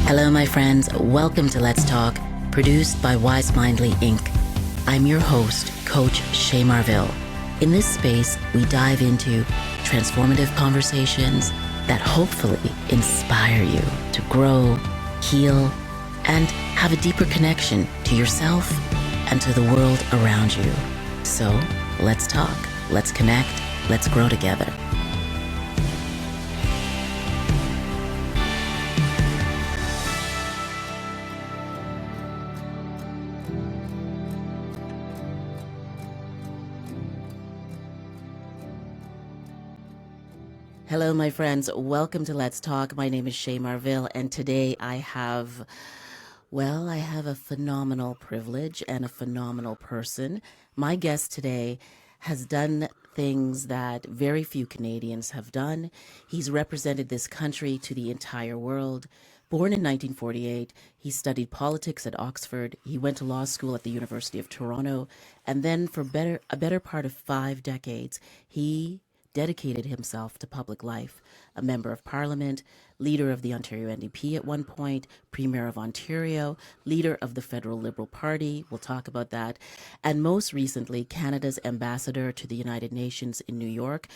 Hello, my friends. Welcome to Let's Talk, produced by Wisemindly Inc. I'm your host, Coach Shay Marville. In this space, we dive into transformative conversations that hopefully inspire you to grow, heal, and have a deeper connection to yourself and to the world around you. So, let's talk, let's connect, let's grow together. Hello, my friends. Welcome to Let's Talk. My name is Shay Marville, and today I have a phenomenal privilege and a phenomenal person. My guest today has done things that very few Canadians have done. He's represented this country to the entire world. Born in 1948, he studied politics at Oxford. He went to law school at the University of Toronto, and then for a better part of 5 decades, he dedicated himself to public life, a member of parliament, leader of the Ontario NDP at one point, Premier of Ontario, leader of the Federal Liberal Party, we'll talk about that, and most recently, Canada's ambassador to the United Nations in New York.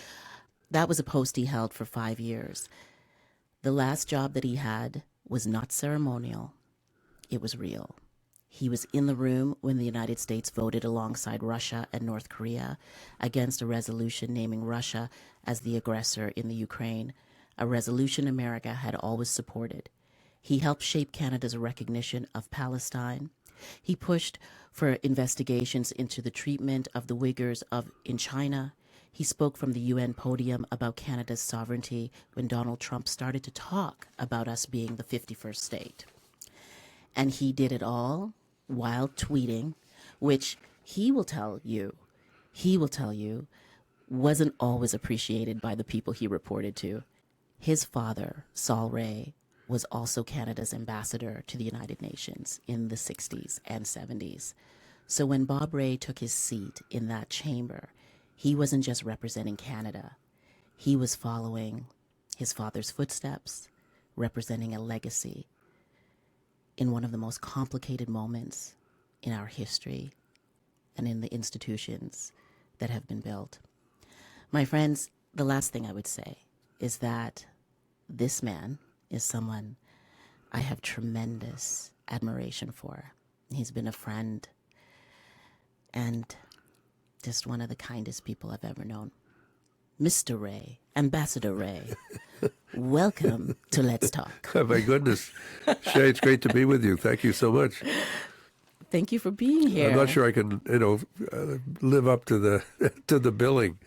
That was a post he held for 5 years. The last job that he had was not ceremonial, it was real. He was in the room when the United States voted alongside Russia and North Korea against a resolution naming Russia as the aggressor in the Ukraine, a resolution America had always supported. He helped shape Canada's recognition of Palestine. He pushed for investigations into the treatment of the Uyghurs in China. He spoke from the UN podium about Canada's sovereignty when Donald Trump started to talk about us being the 51st state. And he did it all while tweeting, which he will tell you, wasn't always appreciated by the people he reported to. His father, Saul Ray, was also Canada's ambassador to the United Nations in the 60s and 70s. So when Bob Ray took his seat in that chamber, he wasn't just representing Canada. He was following his father's footsteps, representing a legacy in one of the most complicated moments in our history and in the institutions that have been built. My friends, the last thing I would say is that this man is someone I have tremendous admiration for. He's been a friend and just one of the kindest people I've ever known. Mr. Ray, Ambassador Ray, welcome to Let's Talk. Oh, my goodness. Shay, it's great to be with you. Thank you so much. Thank you for being here. I'm not sure I can, live up to the billing.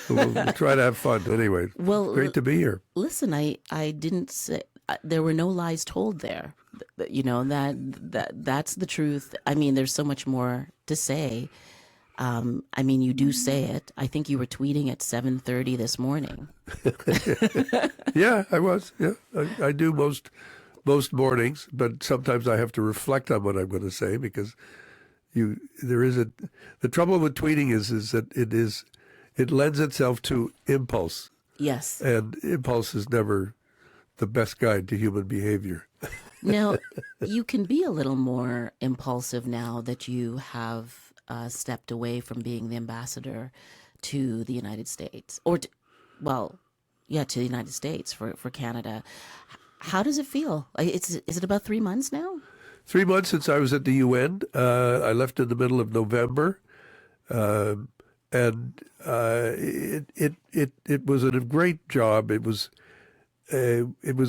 We'll try to have fun anyway. Well, great to be here. Listen, I didn't say there were no lies told there. That's the truth. I mean, there's so much more to say. You do say it. I think you were tweeting at 7:30 this morning. Yeah, I was. Yeah, I do most mornings, but sometimes I have to reflect on what I'm going to say because the trouble with tweeting is that it lends itself to impulse. Yes. And impulse is never the best guide to human behavior. Now, you can be a little more impulsive now that you have stepped away from being the ambassador to the United States, to the United States for Canada. How does it feel? Is it about 3 months now? 3 months since I was at the UN. I left in the middle of November, and it was a great job. It was a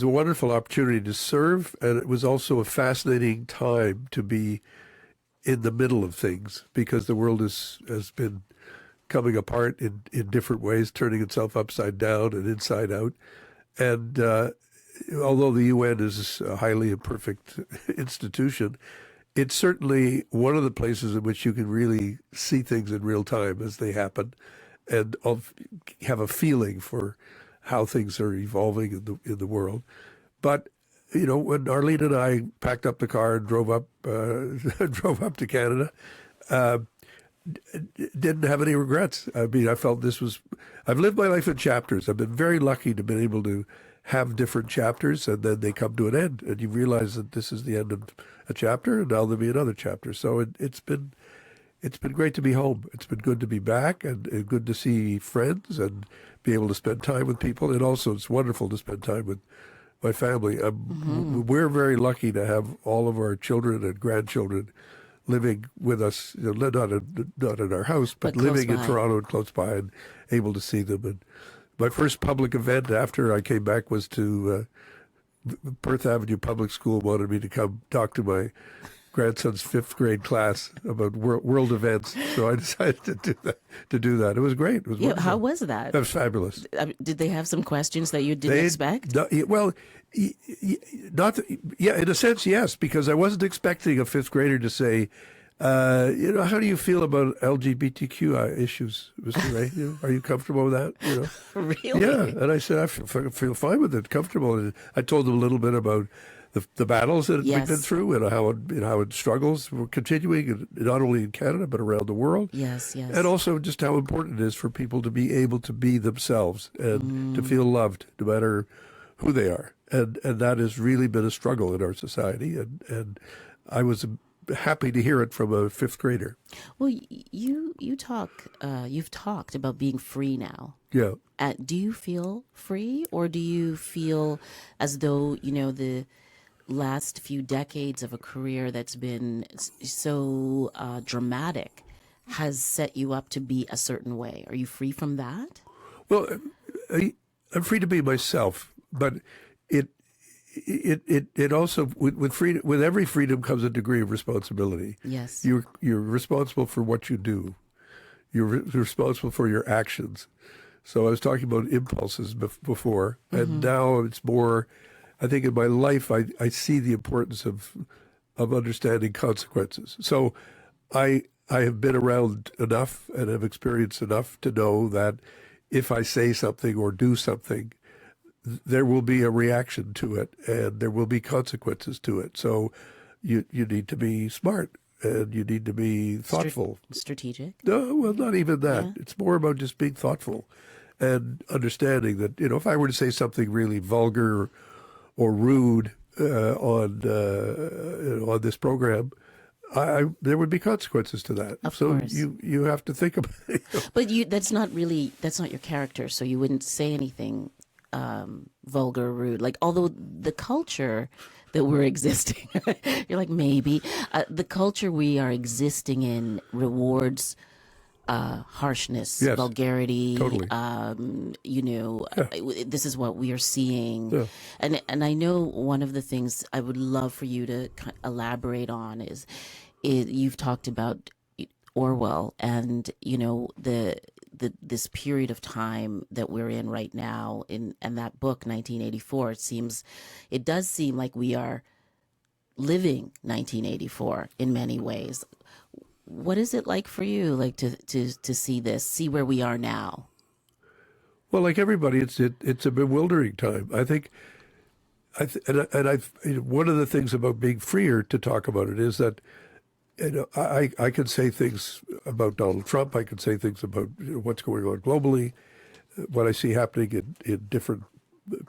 wonderful opportunity to serve, and it was also a fascinating time to be in the middle of things because the world has been coming apart in different ways, turning itself upside down and inside out. And although the UN is a highly imperfect institution, it's certainly one of the places in which you can really see things in real time as they happen and have a feeling for how things are evolving in the world. But when Arlene and I packed up the car and drove up to Canada, didn't have any regrets. I mean, I felt I've lived my life in chapters. I've been very lucky to be able to have different chapters, and then they come to an end, and you realize that this is the end of a chapter, and now there'll be another chapter. So it's been great to be home. It's been good to be back, and good to see friends and be able to spend time with people. And also, it's wonderful to spend time with my family. We're very lucky to have all of our children and grandchildren living with us, not in our house, but living in Toronto and close by, and able to see them. And my first public event after I came back was to Perth Avenue Public School wanted me to come talk to my grandson's 5th grade class about world events. So I decided to do that. It was great. It was wonderful. How was that? That was fabulous. Did they have some questions that you didn't expect? Well, in a sense, yes, because I wasn't expecting a 5th grader to say, how do you feel about LGBTQ issues, Mr. Ray? Are you comfortable with that? Really? Yeah. And I said, I feel fine with it, comfortable. And I told them a little bit about the battles that we've been through, and how it struggles were continuing, not only in Canada but around the world. Yes. And also just how important it is for people to be able to be themselves and to feel loved, no matter who they are. And that has really been a struggle in our society. And I was happy to hear it from a 5th grader. Well, you've talked about being free now. Yeah. Do you feel free, or do you feel as though the last few decades of a career that's been so dramatic has set you up to be a certain way? Are you free from that? Well, I'm free to be myself, but it also with freedom, with every freedom comes a degree of responsibility. Yes. You're responsible for what you do. You're responsible for your actions. So I was talking about impulses before, and now it's more. I think in my life, I see the importance of understanding consequences. So I have been around enough and have experienced enough to know that if I say something or do something, there will be a reaction to it, and there will be consequences to it. So you need to be smart, and you need to be thoughtful. Strategic? No, well, not even that. Yeah. It's more about just being thoughtful and understanding that, if I were to say something really vulgar or rude on this program, there would be consequences to that. Of course. You have to think about it. But that's not your character, so you wouldn't say anything vulgar, rude. Like, although the culture that we're existing, you're like, maybe the culture we are existing in rewards harshness, yes, vulgarity. Totally. This is what we are seeing. Yeah. And I know one of the things I would love for you to elaborate on is you've talked about Orwell and this period of time that we're in right now, and that book 1984. It does seem like we are living 1984 in many ways. What is it like for you, like to see where we are now? Well, like everybody, it's a bewildering time. I think, one of the things about being freer to talk about it is that, I can say things about Donald Trump. I can say things about what's going on globally, what I see happening in different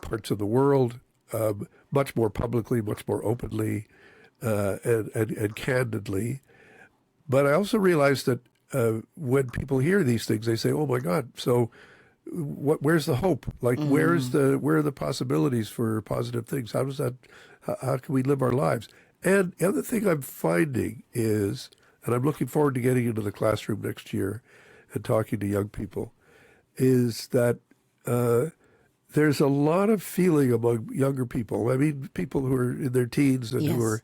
parts of the world, much more publicly, much more openly, and candidly. But I also realize that when people hear these things, they say, "Oh my God!" So, where's the hope? Like, where are the possibilities for positive things? How can we live our lives? And the other thing I'm finding is, and I'm looking forward to getting into the classroom next year and talking to young people, is that there's a lot of feeling among younger people. I mean, people who are in their teens and who are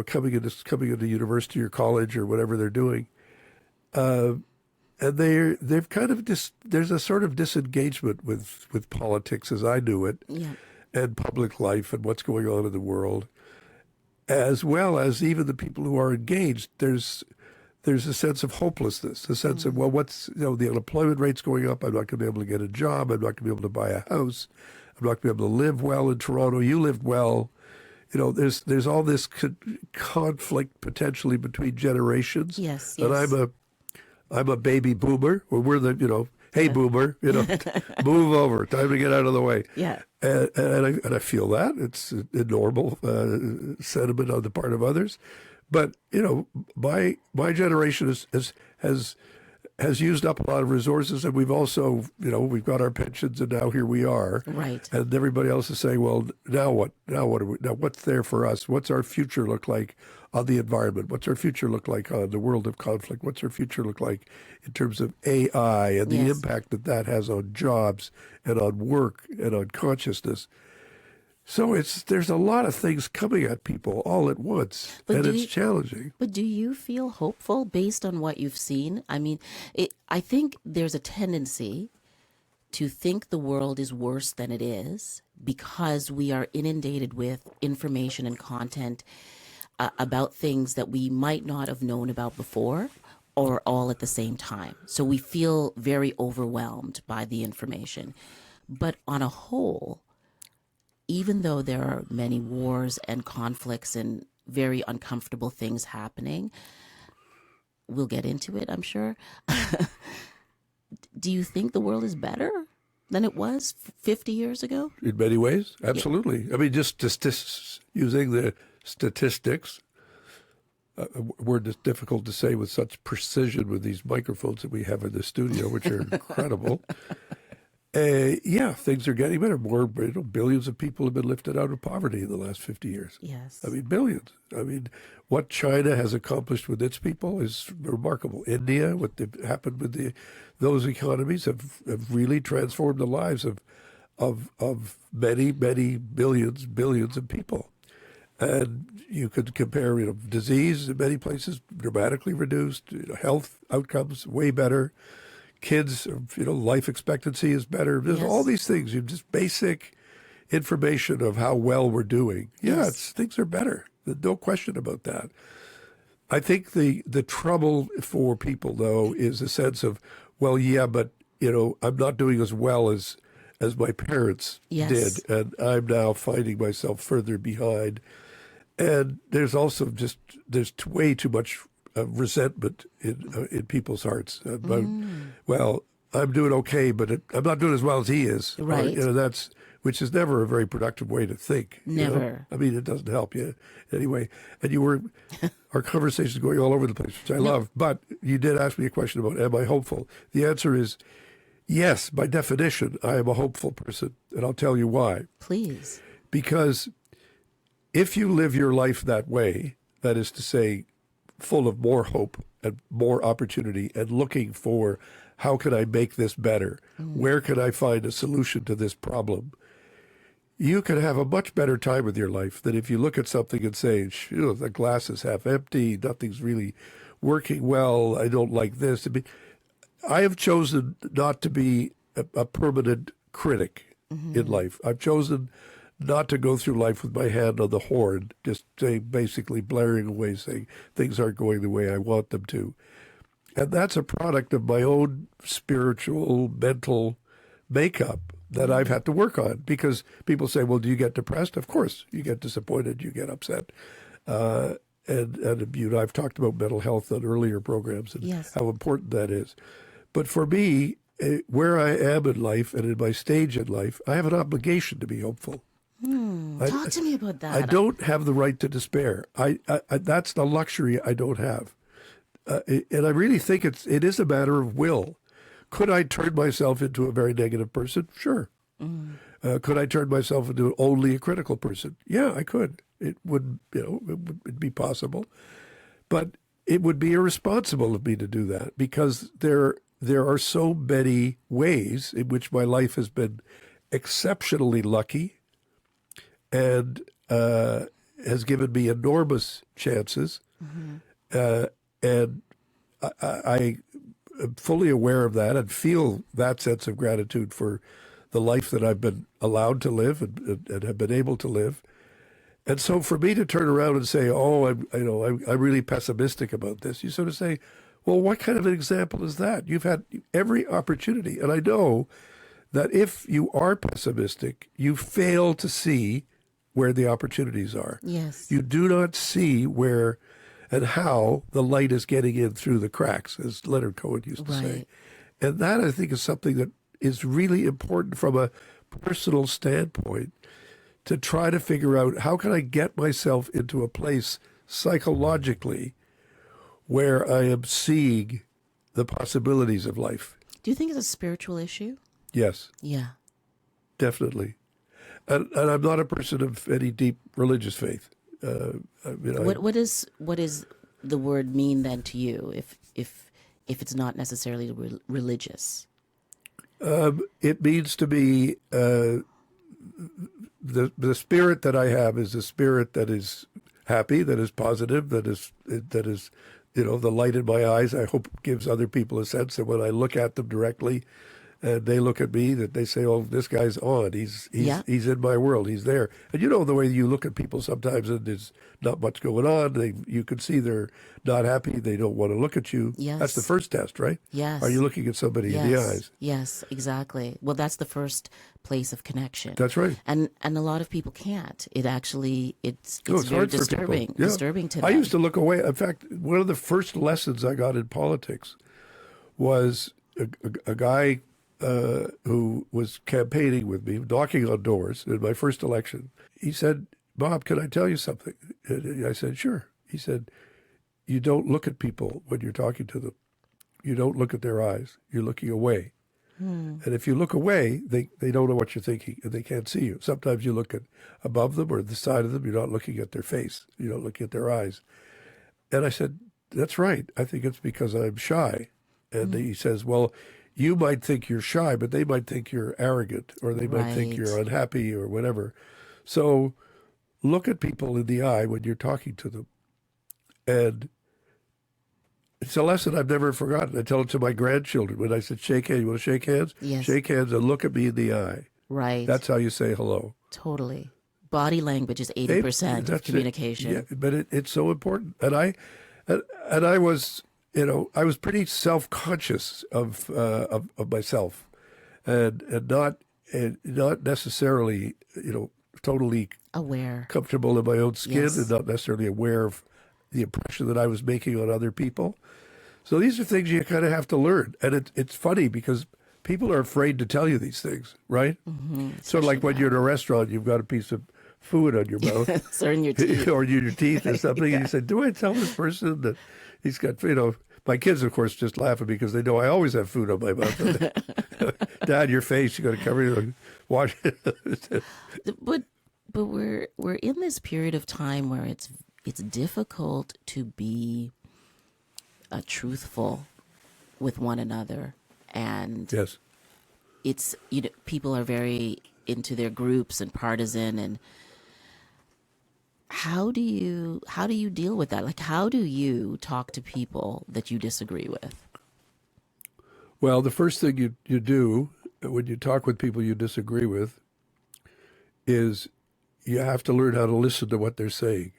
coming into university or college or whatever they're doing, and they've kind of there's a sort of disengagement with politics as I knew it, and public life and what's going on in the world, as well as even the people who are engaged. There's a sense of hopelessness, a sense of, well, the unemployment rate's going up. I'm not going to be able to get a job. I'm not going to be able to buy a house. I'm not going to be able to live well in Toronto. You lived well. There's all this conflict potentially between generations. Yes. And I'm a baby boomer, or we're the, hey boomer, move over, time to get out of the way. Yeah. And I feel that it's a normal sentiment on the part of others, but my generation has used up a lot of resources, and we've also we've got our pensions, and now here we are, Right. and everybody else is saying, well, now what? Now what's there for us? What's our future look like on the environment? What's our future look like on the world of conflict? What's our future look like in terms of AI and the Yes. impact that that has on jobs and on work and on consciousness? So there's a lot of things coming at people all at once, But and do it's you, challenging. but do you feel hopeful based on what you've seen? I mean, I think there's a tendency to think the world is worse than it is because we are inundated with information and content about things that we might not have known about before or all at the same time. So we feel very overwhelmed by the information. But on a whole, even though there are many wars and conflicts and very uncomfortable things happening, we'll get into it, I'm sure. Do you think the world is better than it was 50 years ago? In many ways, absolutely. I mean, just using the statistics, a word that's difficult to say with such precision with these microphones that we have in the studio, which are incredible. Yeah, things are getting better. More, billions of people have been lifted out of poverty in the last 50 years. Yes. I mean, billions. I mean, what China has accomplished with its people is remarkable. India, what happened with those economies have really transformed the lives of many, many billions of people. And you could compare, disease in many places dramatically reduced, health outcomes way better. Kids, life expectancy is better. There's all these things, just basic information of how well we're doing. Yeah, things are better. There's no question about that. I think the trouble for people, though, is a sense of, well, yeah, but, I'm not doing as well as my parents did, and I'm now finding myself further behind. And there's also there's way too much resentment in people's hearts about, well, I'm doing okay, but I'm not doing as well as he is. Right. Or, which is never a very productive way to think. Never. I mean, it doesn't help you anyway. And our conversation's going all over the place, which I love. But you did ask me a question about, am I hopeful? The answer is yes. By definition, I am a hopeful person, and I'll tell you why. Please. Because if you live your life that way, that is to say, full of more hope and more opportunity and looking for how can I make this better? Where can I find a solution to this problem? You can have a much better time with your life than if you look at something and say, the glass is half empty, nothing's really working well, I don't like this. I mean, I have chosen not to be a permanent critic in life. I've chosen not to go through life with my hand on the horn, just basically blaring away, saying things aren't going the way I want them to. And that's a product of my own spiritual, mental makeup that I've had to work on. Because people say, well, do you get depressed? Of course, you get disappointed, you get upset. And I've talked about mental health on earlier programs and how important that is. But for me, where I am in life and in my stage in life, I have an obligation to be hopeful. Talk to me about that. I don't have the right to despair. That's the luxury I don't have. And I really think it is a matter of will. Could I turn myself into a very negative person? Sure. Could I turn myself into only a critical person? Yeah, I could. It would, it'd be possible. But it would be irresponsible of me to do that because there are so many ways in which my life has been exceptionally lucky and has given me enormous chances. And I am fully aware of that and feel that sense of gratitude for the life that I've been allowed to live and have been able to live. And so for me to turn around and say, oh, I'm really pessimistic about this, you sort of say, well, what kind of an example is that? You've had every opportunity. And I know that if you are pessimistic, you fail to see where the opportunities are. Yes. You do not see where, and how the light is getting in through the cracks, as Leonard Cohen used to say. Right. And that, I think, is something that is really important from a personal standpoint, to try to figure out how can I get myself into a place psychologically where I am seeing the possibilities of life. Do you think it's a spiritual issue? Yes, Yeah. definitely. And I'm not a person of any deep religious faith. What is the word mean then to you if it's not necessarily religious? It means to me the spirit that I have is a spirit that is happy, that is positive, that is the light in my eyes. I hope gives other people a sense that when I look at them directly, and they look at me, that they say, "Oh, this guy's on. He's in my world. He's there." And the way you look at people sometimes, and there's not much going on. You can see they're not happy. They don't want to look at you. Yes. That's the first test, right? Yes. Are you looking at somebody in the eyes? Yes, exactly. Well, that's the first place of connection. That's right. And a lot of people can't. It's very it's hard for disturbing. people. Yeah. Disturbing to them. I used to look away. In fact, one of the first lessons I got in politics was a guy who was campaigning with me, knocking on doors in my first election. He said, "Bob, can I tell you something?" And I said, "Sure." He said, "You don't look at people when you're talking to them. You don't look at their eyes. You're looking away. And if you look away, they don't know what you're thinking, and they can't see you. Sometimes you look at above them or the side of them. You're not looking at their face. You're not looking at their eyes." And I said, "That's right. I think it's because I'm shy." And he says, "Well, you might think you're shy, but they might think you're arrogant, or they might think you're unhappy or whatever. So look at people in the eye when you're talking to them." And it's a lesson I've never forgotten. I tell it to my grandchildren when I said, "Shake hands. You want to shake hands? Yes. Shake hands and look at me in the eye." Right. That's how you say hello. Totally. Body language is 80% of communication. Yeah, but it's so important. And I was, I was pretty self-conscious of myself, and not necessarily, totally Aware. comfortable in my own skin, Yes. and not necessarily aware of the impression that I was making on other people. So these are things you kind of have to learn. And it's funny because people are afraid to tell you these things, right? Mm-hmm. Sort of like when you're in a restaurant, you've got a piece of food on your mouth. Or in your teeth. Or in your teeth or something. And you say, "Do I tell this person that he's got, my kids, of course, just laughing because they know I always have food on my mouth. Dad, your face, you got to cover it. Wash it." But we're in this period of time where it's difficult to be truthful with one another, and Yes. it's people are very into their groups and partisan, and how do you deal with that? Like, how do you talk to people that you disagree with? Well, the first thing you do when you talk with people you disagree with is you have to learn how to listen to what they're saying.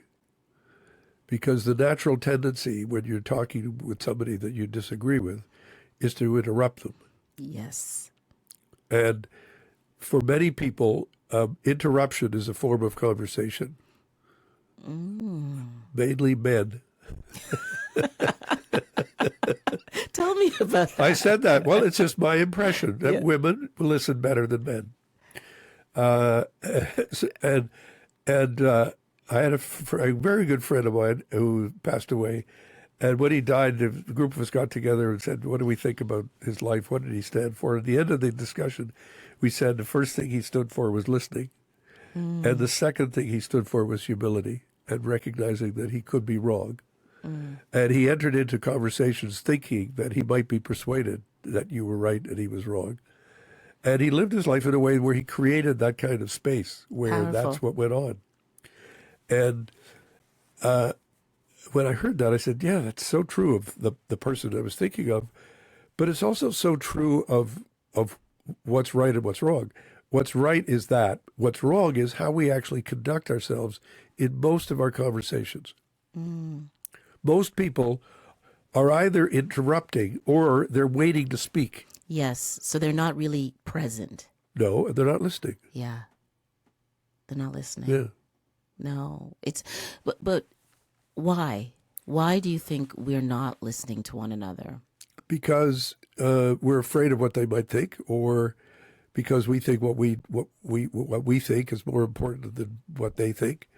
Because the natural tendency when you're talking with somebody that you disagree with is to interrupt them. Yes. And for many people, interruption is a form of conversation. Mainly men. Tell me about that. I said that. Well, it's just my impression that women listen better than men. I had a very good friend of mine who passed away, and when he died, the group of us got together and said, "What do we think about his life? What did he stand for?" At the end of the discussion, we said the first thing he stood for was listening, and the second thing he stood for was humility and recognizing that he could be wrong. And he entered into conversations thinking that he might be persuaded that you were right and he was wrong. And he lived his life in a way where he created that kind of space where Powerful. That's what went on. And when I heard that, I said, yeah, that's so true of the person I was thinking of. But it's also so true of what's right and what's wrong. What's right is that. What's wrong is how we actually conduct ourselves in most of our conversations. Most people are either interrupting or they're waiting to speak. Yes. So they're not really present. No, they're not listening. Yeah. They're not listening. Yeah. No. But why? Why do you think we're not listening to one another? because we're afraid of what they might think, or because we think what we think is more important than what they think,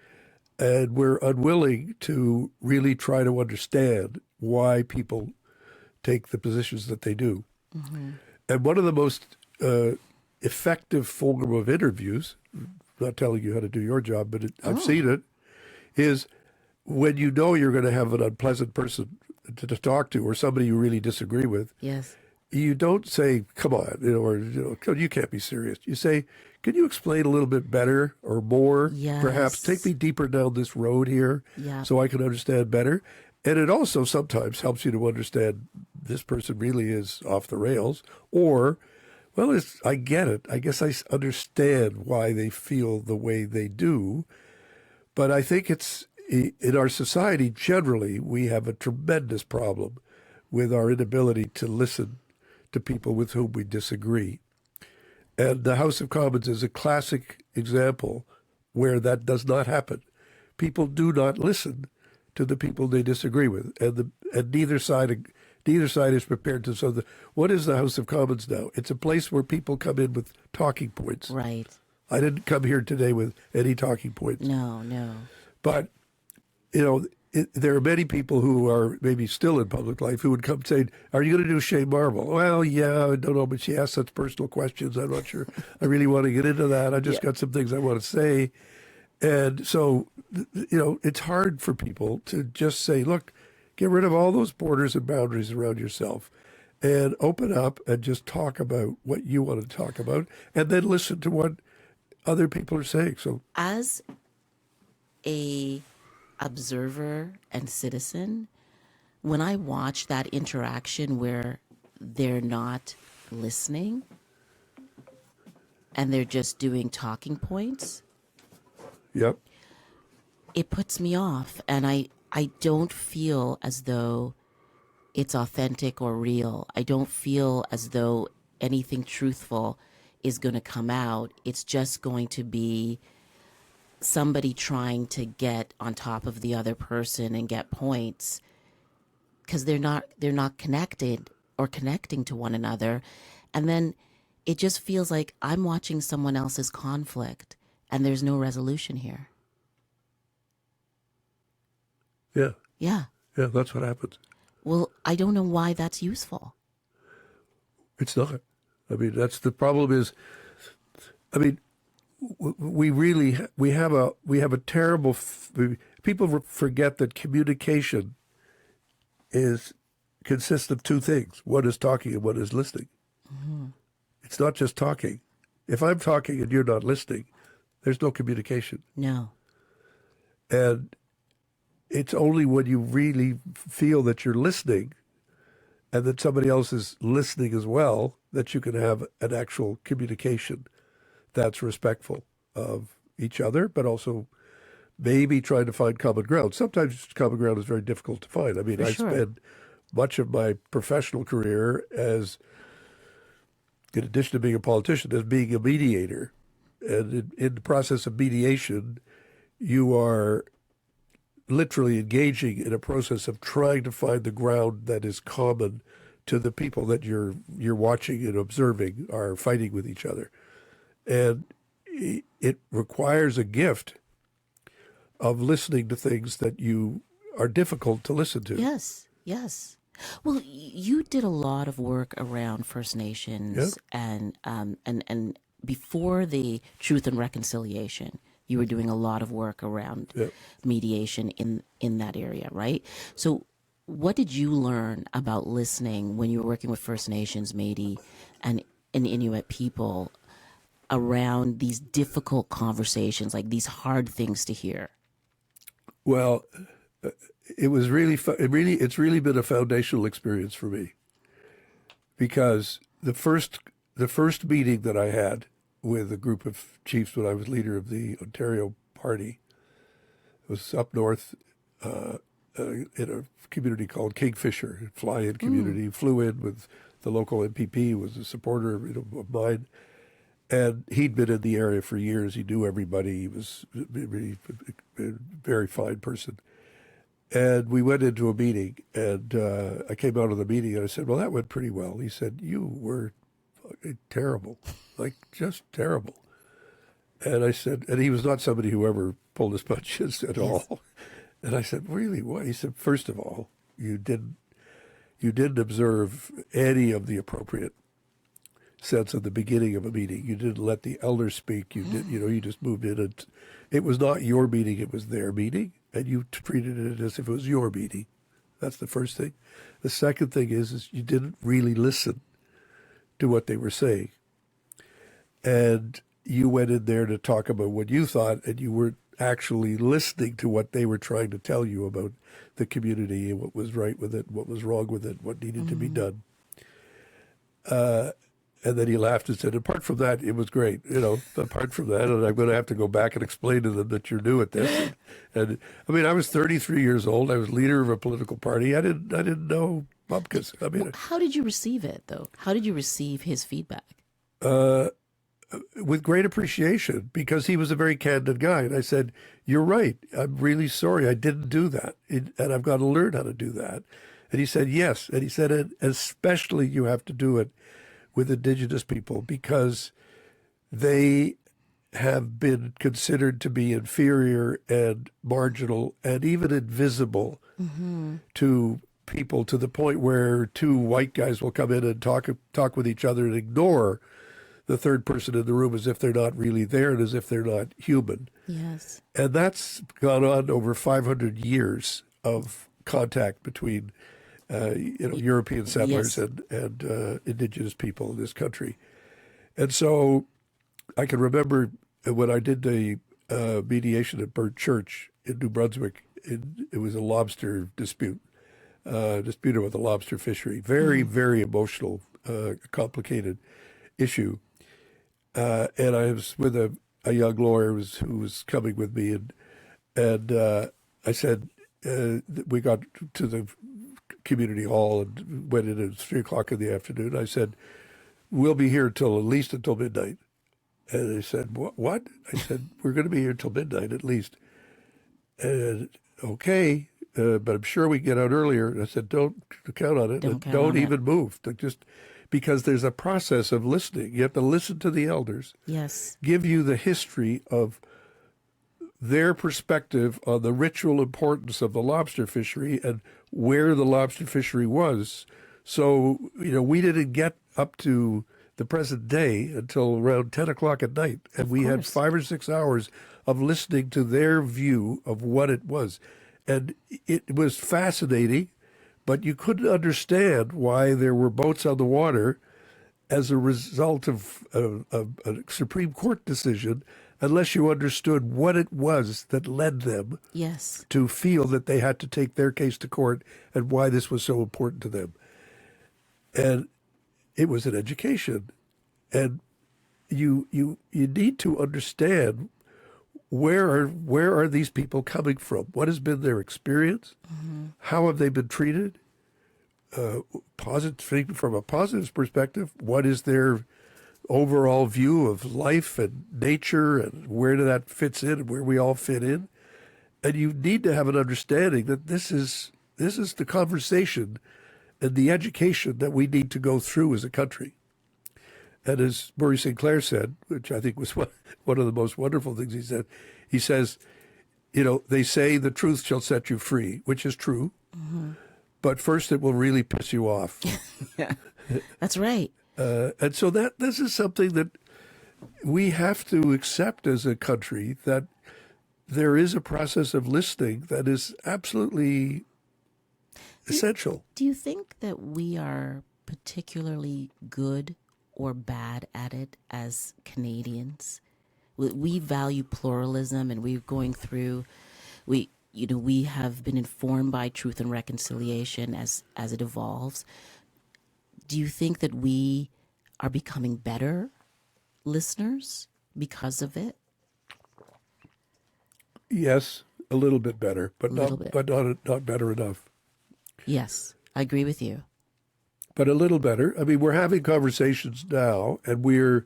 and we're unwilling to really try to understand why people take the positions that they do. Mm-hmm. And one of the most effective form of interviews, not telling you how to do your job, but I've Oh, seen it, is when you know you're going to have an unpleasant person to talk to, or somebody you really disagree with. yes. You don't say, "Come on," or "You can't be serious." You say, "Can you explain a little bit better or more? Perhaps take me Yes. deeper down this road here, Yeah. so I can understand better." And it also sometimes helps you to understand this person really is off the rails, or, well, I get it. I guess understand why they feel the way they do. But I think in our society generally, we have a tremendous problem with our inability to listen to people with whom we disagree. And the House of Commons is a classic example where that does not happen. People do not listen to the people they disagree with, and neither side is prepared to. So, what is the House of Commons now? It's a place where people come in with talking points. Right. I didn't come here today with any talking points, No, no. but there are many people who are maybe still in public life who would come saying, "Are you going to do Shea Marville?" Well, yeah, I don't know, but she asked such personal questions. I'm not sure I really want to get into that. I Yeah. just got some things I want to say. And so, it's hard for people to just say, "Look, get rid of all those borders and boundaries around yourself and open up and just talk about what you want to talk about, and then listen to what other people are saying." So, As a observer and citizen, when I watch that interaction where they're not listening and they're just doing talking points, yep. it puts me off, and I don't feel as though it's authentic or real. I don't feel as though anything truthful is going to come out. It's just going to be somebody trying to get on top of the other person and get points, because they're not connected or connecting to one another. And then it just feels like I'm watching someone else's conflict and there's no resolution here. Yeah. Yeah. Yeah, that's what happens. Well, I don't know why that's useful. It's not. I mean, that's the problem is, I mean, we have a terrible, people forget that communication is consists of two things. One is talking and one is listening. Mm-hmm. It's not just talking. If I'm talking and you're not listening, there's no communication. No. And it's only when you really feel that you're listening and that somebody else is listening as well that you can have an actual communication that's respectful of each other, but also maybe trying to find common ground. Sometimes common ground is very difficult to find. I mean, For I sure. spent much of my professional career as, in addition to being a politician, as being a mediator. And in the process of mediation, you are literally engaging in a process of trying to find the ground that is common to the people that you're watching and observing are fighting with each other. And it requires a gift of listening to things that you are difficult to listen to. Yes. Yes. Well, you did a lot of work around First Yeah, Nations, and before the Truth and Reconciliation, you were doing a lot of work around yeah. mediation in that area, right? So, what did you learn about listening when you were working with First Nations, Métis, and Inuit people around these difficult conversations, like these hard things to hear? Well, it was really fun. It's really been a foundational experience for me because the first meeting that I had with a group of chiefs when I was leader of the Ontario Party was up north in a community called Kingfisher, a fly-in Mm, community. Flew in with the local MPP, was a supporter of mine, and he'd been in the area for years. He knew everybody. He was a very fine person. And we went into a meeting, and I came out of the meeting, and I said, well, that went pretty well. He said, you were terrible, like just terrible. And I said, and he was not somebody who ever pulled his punches at Yes. all. And I said, really, what? He said, first of all, you didn't observe any of the appropriate sense at the beginning of a meeting. You didn't let the elders speak. You just moved in, and it was not your meeting, it was their meeting, and you treated it as if it was your meeting. That's the first thing. The second thing is you didn't really listen to what they were saying. And you went in there to talk about what you thought, and you weren't actually listening to what they were trying to tell you about the community and what was right with it, what was wrong with it, what needed to be done. And then he laughed and said, apart from that, it was great. Apart from that, and I'm going to have to go back and explain to them that you're new at this. And I mean, I was 33 years old. I was leader of a political party. I didn't know bumpkins. I mean, How did you receive it, though? How did you receive his feedback? with great appreciation, because he was a very candid guy. And I said, you're right. I'm really sorry. I didn't do that. And I've got to learn how to do that. And he said, yes. And he said, and especially you have to do it with indigenous people, because they have been considered to be inferior and marginal and even invisible to people, to the point where two white guys will come in and talk with each other and ignore the third person in the room as if they're not really there and as if they're not human. Yes. And that's gone on over 500 years of contact between European settlers Yes. and indigenous people in this country. And so I can remember when I did the mediation at Burnt Church in New Brunswick, it was a lobster dispute, dispute about the lobster fishery. Very, very emotional, complicated issue. And I was with a young lawyer who was coming with me, and I said, we got to the community hall and went in at 3 o'clock in the afternoon. I said, we'll be here till at least until midnight. And they said, what? I said, we're going to be here until midnight at least. And okay, but I'm sure we can get out earlier. And I said, don't count on it. Don't And count don't on it. even move. Just because there's a process of listening. You have to listen to the elders, Yes. give you the history of their perspective on the ritual importance of the lobster fishery and where the lobster fishery was. So, we didn't get up to the present day until around 10 o'clock at night. And we had course. 5 or 6 hours of listening to their view of what it was. And it was fascinating, but you couldn't understand why there were boats on the water as a result of a Supreme Court decision unless you understood what it was that led them Yes. to feel that they had to take their case to court and why this was so important to them. And it was an education. And you need to understand where are these people coming from? What has been their experience? How have they been treated? Positive, from a positive perspective, what is their overall view of life and nature, and where that fits in, and where we all fit in? And you need to have an understanding that this is the conversation and the education that we need to go through as a country. And as Murray Sinclair said, which I think was one of the most wonderful things he says, they say the truth shall set you free, which is true. But first it will really piss you off. Yeah. That's right. And so this is something that we have to accept as a country, that there is a process of listening that is absolutely essential. Do you think that we are particularly good or bad at it as Canadians? We value pluralism, and we're going through, we have been informed by Truth and Reconciliation as it evolves. Do you think that we are becoming better listeners because of it? Yes, a little bit better, but Little not bit. but not better enough. Yes, I agree with you. But a little better. I mean, we're having conversations now, and we're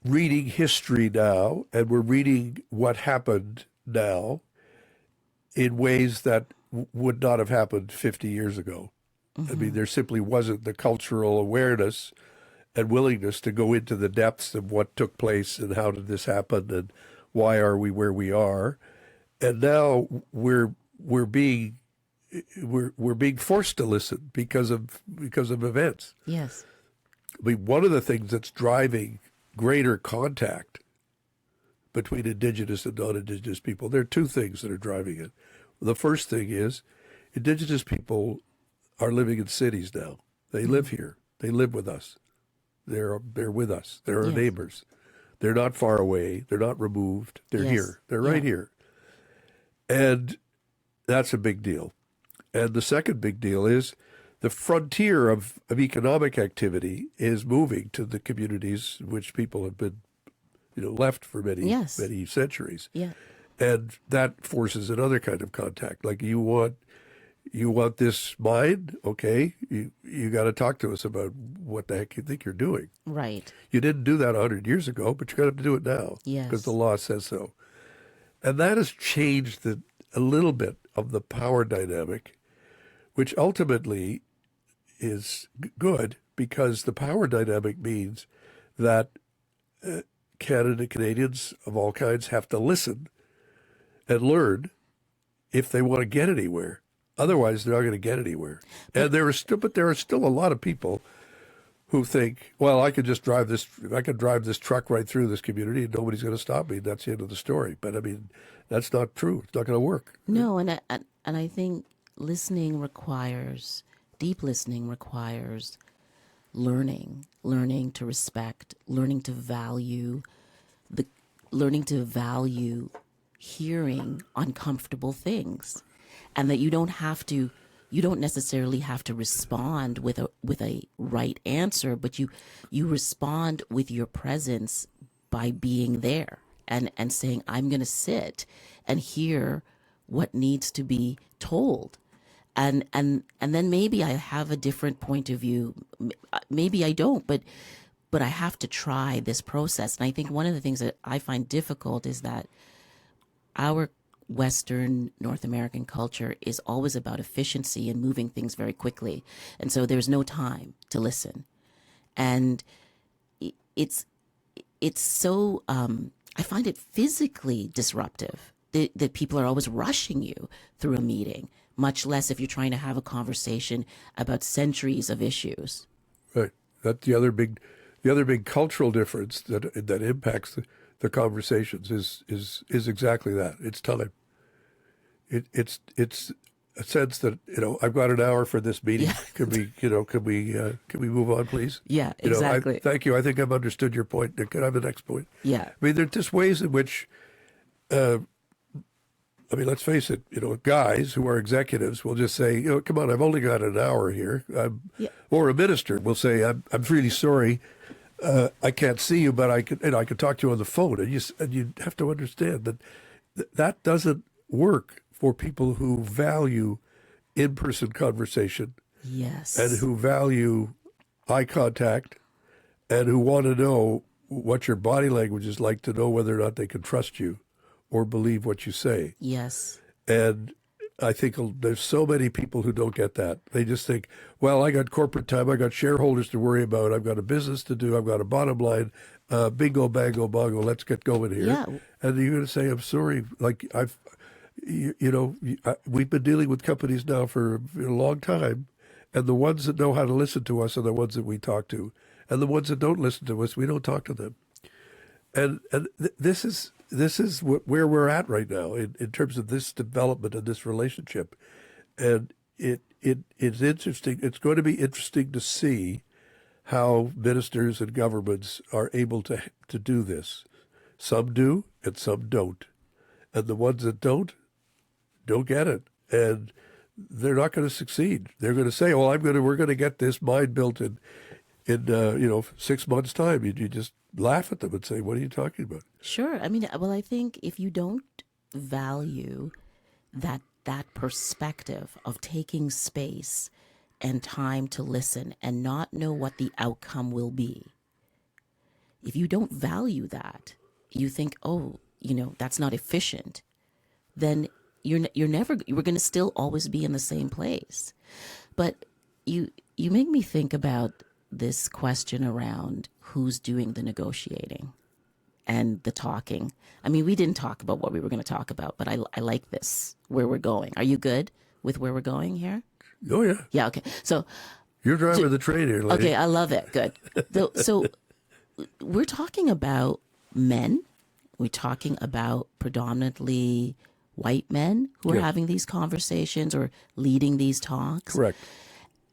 reading history now, and we're reading what happened now in ways that would not have happened 50 years ago. I mean, there simply wasn't the cultural awareness and willingness to go into the depths of what took place and how did this happen and why are we where we are. And now we're being we're being forced to listen because of events. Yes. I mean, one of the things that's driving greater contact between indigenous and non-indigenous people, there are two things that are driving it. The first thing is indigenous people are living in cities now. They live here. They live with us. They're with us. They're our Yes. neighbors. They're not far away. They're not removed. They're Yes. here. They're right here. And that's a big deal. And the second big deal is the frontier of economic activity is moving to the communities in which people have been, left for many, Yes. many centuries. Yeah. And that forces another kind of contact. Like you want this mine, okay? You got to talk to us about what the heck you think you're doing. Right. You didn't do that 100 years ago, but you're going to have to do it now. Yes. Because the law says so. And that has changed a little bit of the power dynamic, which ultimately is good because the power dynamic means that Canadians of all kinds have to listen and learn if they want to get anywhere. Otherwise, they're not going to get anywhere. And there are still a lot of people who think, well, I could drive this truck right through this community and nobody's going to stop me. That's the end of the story. But I mean, that's not true. It's not going to work. No, and I think deep listening requires learning to respect, learning to value hearing uncomfortable things, and that you don't necessarily have to respond with a right answer, but you respond with your presence by being there and saying, I'm going to sit and hear what needs to be told. And then maybe I have a different point of view. Maybe I don't, but I have to try this process. And I think one of the things that I find difficult is that our Western North American culture is always about efficiency and moving things very quickly. And so there's no time to listen. And it's so, I find it physically disruptive that people are always rushing you through a meeting, much less if you're trying to have a conversation about centuries of issues. Right. That's the other big cultural difference that impacts the conversations is exactly that. It's time. It's a sense that I've got an hour for this meeting. Yeah. Can we move on, please? Yeah, exactly. Thank you. I think I've understood your point. Can I have the next point? Yeah. I mean, there are just ways in which, let's face it. Guys who are executives will just say, come on, I've only got an hour here. Or a minister will say, I'm really sorry. I can't see you, but I could talk to you on the phone, and you have to understand that doesn't work for people who value in-person conversation, Yes. and who value eye contact, and who want to know what your body language is like to know whether or not they can trust you or believe what you say. Yes. And I think there's so many people who don't get that. They just think, well, I got corporate time, I got shareholders to worry about, I've got a business to do, I've got a bottom line, bingo, bango, bongo, let's get going here. Yeah. And you're going to say, I'm sorry, like we've been dealing with companies now for a long time, and the ones that know how to listen to us are the ones that we talk to, and the ones that don't listen to us, we don't talk to them. And this is where we're at right now in terms of this development and this relationship. And it's interesting. It's going to be interesting to see how ministers and governments are able to do this. Some do and some don't. And the ones that don't get it. And they're not going to succeed. They're going to say, well, we're going to get this mine built in 6 months' time. You just laugh at them and say, what are you talking about? Sure. I think if you don't value that perspective of taking space and time to listen and not know what the outcome will be, if you don't value that, you think, that's not efficient, then you're never, we're going to still always be in the same place. But you make me think about this question around who's doing the negotiating and the talking. I mean, we didn't talk about what we were going to talk about, but I like this, where we're going. Are you good with where we're going here? Oh, yeah. Yeah, okay. So, You're driving the train here, lady. okay, I love it. Good. So we're talking about men. We're talking about predominantly white men who are Yes. having these conversations or leading these talks. Correct.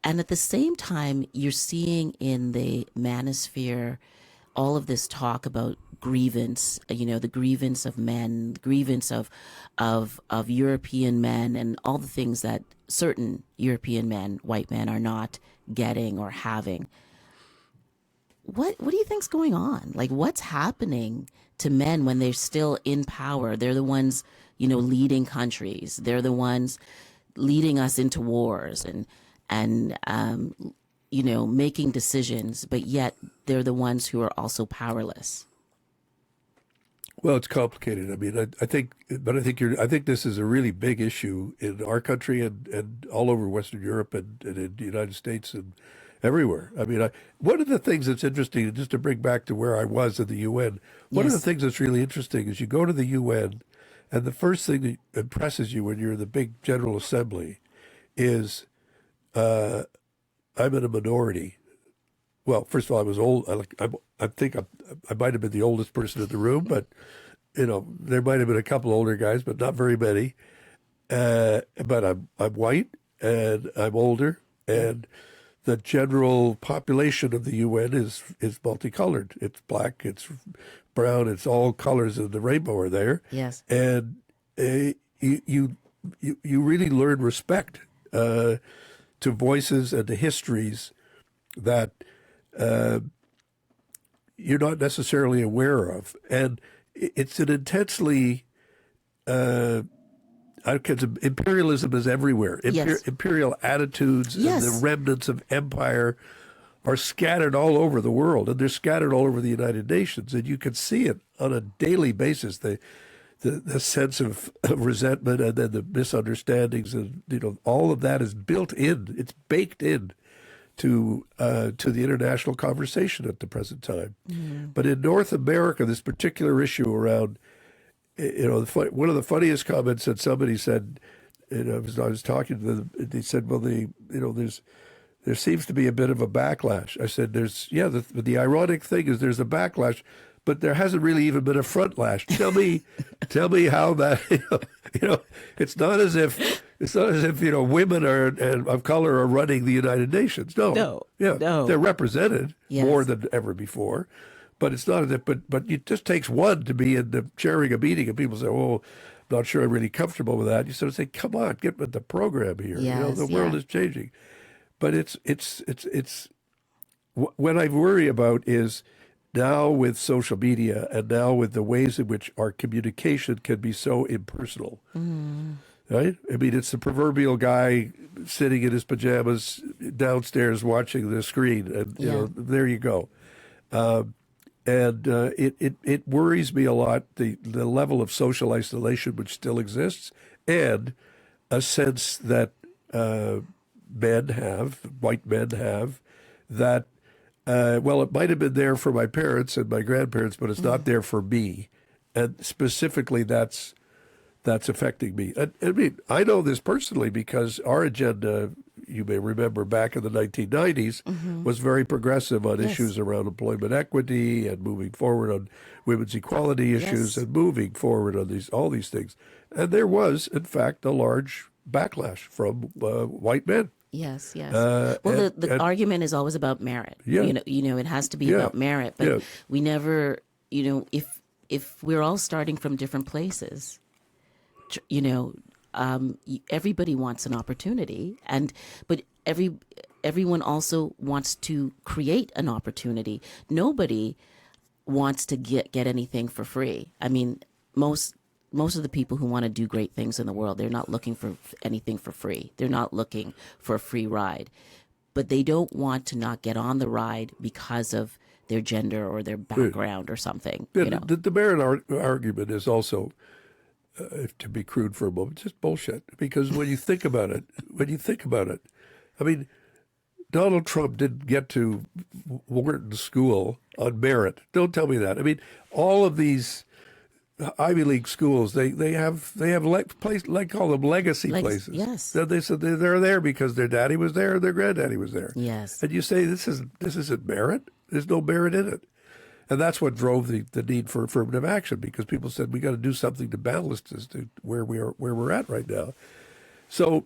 And at the same time, you're seeing in the manosphere all of this talk about grievance, the grievance of men, the grievance of European men, and all the things that certain European men, white men, are not getting or having. What do you think's going on? Like, what's happening to men when they're still in power? They're the ones, leading countries. They're the ones leading us into wars and making decisions, but yet they're the ones who are also powerless. Well, it's complicated. I mean, I think this is a really big issue in our country and all over Western Europe and in the United States and everywhere. I mean, one of the things that's interesting, just to bring back to where I was at the UN, one of the Yes. things that's really interesting is you go to the UN, and the first thing that impresses you when you're in the big General Assembly is I'm in a minority. Well, first of all, I was old. I think I might have been the oldest person in the room, but there might have been a couple older guys, but not very many. But I'm white and I'm older, and the general population of the UN is multicolored. It's black, it's brown, it's all colors of the rainbow are there. Yes. And you really learn respect to voices and to histories that you're not necessarily aware of. And it's an intensely, imperialism is everywhere. Yes. Imperial attitudes Yes. and the remnants of empire are scattered all over the world, and they're scattered all over the United Nations. And you can see it on a daily basis, the sense of resentment and then the misunderstandings, and all of that is built in. It's baked in to the international conversation at the present time. But in North America, this particular issue around, one of the funniest comments that somebody said, I was talking to them, they said, well, there seems to be a bit of a backlash. I said, the ironic thing is there's a backlash, but there hasn't really even been a front lash. Tell me how that, it's not as if women of color are running the United Nations. No. They're represented Yes. more than ever before, but it's not as if. But it just takes one to be in the chairing a meeting, and people say, "Oh, I'm not sure I'm really comfortable with that." You sort of say, "Come on, get with the program here. Yes, The world yeah. is changing." But it's what I worry about is now with social media and now with the ways in which our communication can be so impersonal. Right? I mean, it's the proverbial guy sitting in his pajamas downstairs watching the screen, and there you go. It worries me a lot, the level of social isolation which still exists, and a sense that white men have, that it might have been there for my parents and my grandparents, but it's not there for me, and specifically that's affecting me. I mean, I know this personally because our agenda, you may remember back in the 1990s, was very progressive on Yes. issues around employment equity and moving forward on women's equality issues Yes. and moving forward on all these things. And there was, in fact, a large backlash from white men. Yes, yes. And- the argument is always about merit. Yeah. It has to be Yeah. about merit, but Yeah. we never, if we're all starting from different places, everybody wants an opportunity, but everyone also wants to create an opportunity. Nobody wants to get anything for free. I mean, most of the people who want to do great things in the world, they're not looking for anything for free. They're not looking for a free ride, but they don't want to not get on the ride because of their gender or their background or something. The merit argument is also to be crude for a moment, just bullshit. Because when you think about it, I mean, Donald Trump didn't get to Wharton School on merit. Don't tell me that. I mean, all of these Ivy League schools, they have call them legacy places. Yes. They said they're there because their daddy was there, their granddaddy was there. Yes. And you say this isn't merit. There's no merit in it. And that's what drove the need for affirmative action, because people said we got to do something to balance this to where we're at right now. So,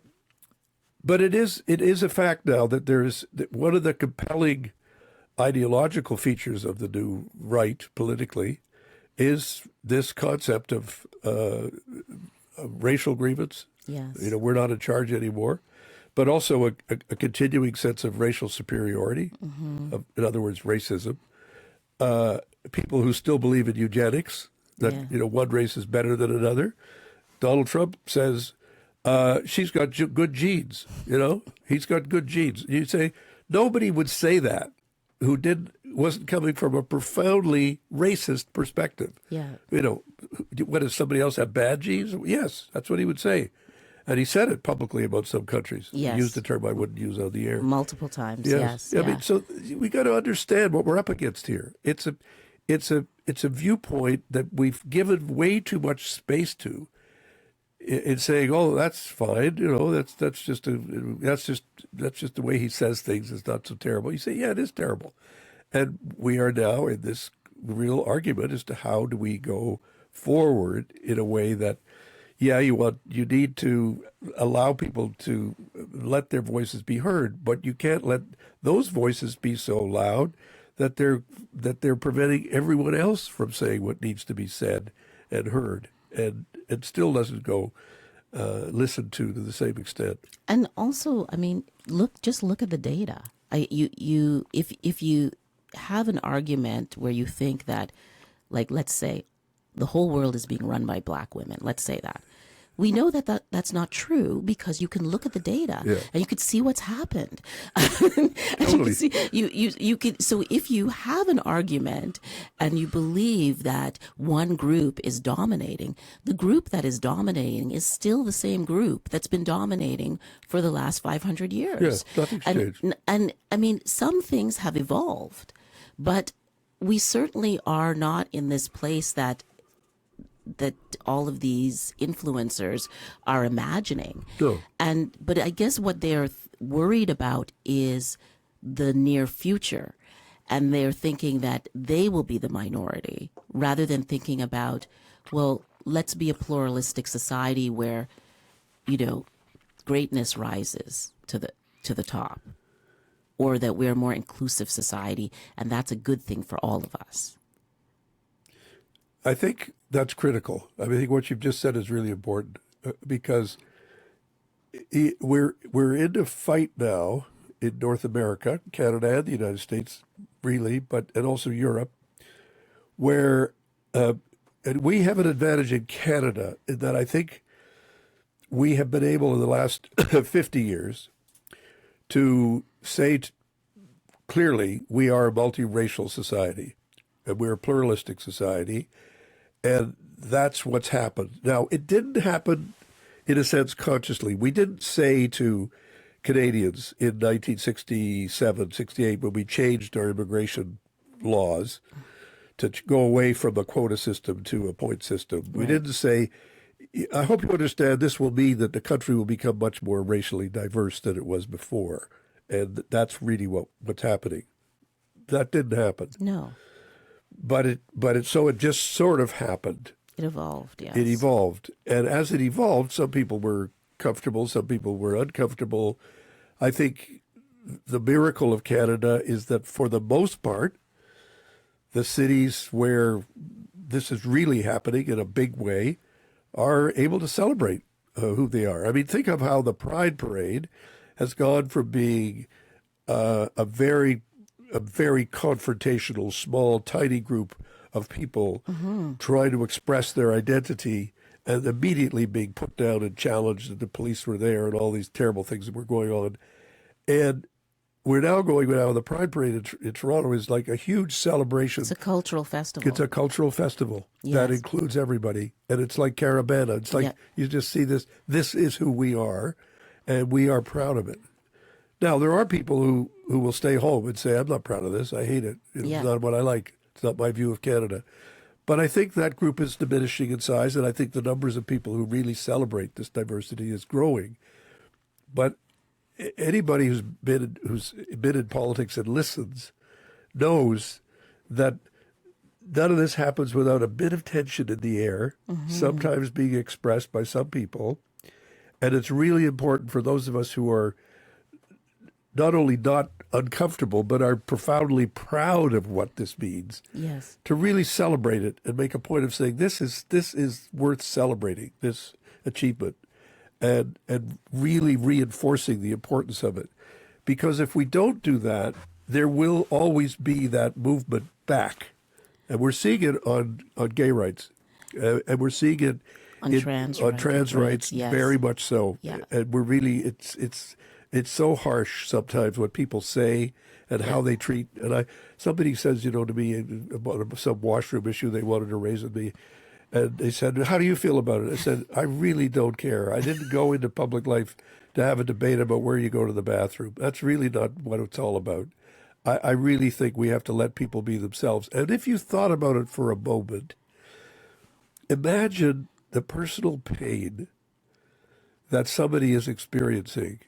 but it is a fact now that that one of the compelling ideological features of the new right politically is this concept of racial grievance. Yes. We're not in charge anymore, but also a continuing sense of racial superiority, in other words, racism. People who still believe in eugenics, that one race is better than another. Donald Trump says she's got good genes. He's got good genes. You say nobody would say that who wasn't coming from a profoundly racist perspective. Yeah. What, does somebody else have bad genes? Yes, that's what he would say. And he said it publicly about some countries. Yes. He used the term I wouldn't use on the air. Multiple times, yes. I mean, so we got to understand what we're up against here. It's a viewpoint that we've given way too much space to, in saying, "Oh, that's fine," that's just the way he says things. It's not so terrible. You say, "Yeah, it is terrible," and we are now in this real argument as to how do we go forward in a way that, you need to allow people to let their voices be heard, but you can't let those voices be so loud that they're preventing everyone else from saying what needs to be said and heard, and it still doesn't go listened to the same extent. And also, I mean, look at the data. If you have an argument where you think that, like, let's say, the whole world is being run by black women, let's say that. We know that's not true because you can look at the data and you could see what's happened. Totally. You could. So if you have an argument and you believe that one group is dominating, the group that is dominating is still the same group that's been dominating for the last 500 years. Yeah, nothing's changed. And I mean, some things have evolved, but we certainly are not in this place that all of these influencers are imagining. No. But I guess what they're worried about is the near future. And they're thinking that they will be the minority rather than thinking about, well, let's be a pluralistic society where, greatness rises to the top, or that we're a more inclusive society. And that's a good thing for all of us. I think that's critical. I think what you've just said is really important, because we're in a fight now in North America, Canada, and the United States, really, and also Europe, where and we have an advantage in Canada in that I think we have been able in the last 50 years to say clearly we are a multiracial society and we're a pluralistic society. And that's what's happened. Now, it didn't happen, in a sense, consciously. We didn't say to Canadians in 1967, 68, when we changed our immigration laws to go away from a quota system to a point system. Right. We didn't say, I hope you understand this will mean that the country will become much more racially diverse than it was before. And that's really what's happening. That didn't happen. No. But it just sort of happened. It evolved, yes. It evolved. And as it evolved, some people were comfortable, some people were uncomfortable. I think the miracle of Canada is that for the most part, the cities where this is really happening in a big way are able to celebrate who they are. I mean, think of how the Pride Parade has gone from being a very confrontational, small, tiny group of people trying to express their identity and immediately being put down and challenged, and the police were there and all these terrible things that were going on. And we're now going now. The Pride Parade in Toronto is like a huge celebration. It's a cultural festival. It's a cultural festival that Yes. includes everybody, and it's like Caravana. It's like Yep. you just see this. This is who we are, and we are proud of it. Now there are people who will stay home and say, "I'm not proud of this. I hate it. Yeah. It's not what I like. It's not my view of Canada." But I think that group is diminishing in size, and I think the numbers of people who really celebrate this diversity is growing. But anybody who's been in politics and listens knows that none of this happens without a bit of tension in the air, sometimes being expressed by some people. And it's really important for those of us who are not only not uncomfortable, but are profoundly proud of what this means, Yes. to really celebrate it and make a point of saying this is worth celebrating, this achievement, and really reinforcing the importance of it. Because if we don't do that, there will always be that movement back. And we're seeing it on gay rights. And we're seeing it On trans rights, yes. very much so. Yeah. And we're really, it's so harsh sometimes what people say and how they treat. And somebody says, to me about some washroom issue they wanted to raise with me. And they said, "How do you feel about it?" I said, "I really don't care. I didn't go into public life to have a debate about where you go to the bathroom. That's really not what it's all about. I really think we have to let people be themselves." And if you thought about it for a moment, imagine the personal pain that somebody is experiencing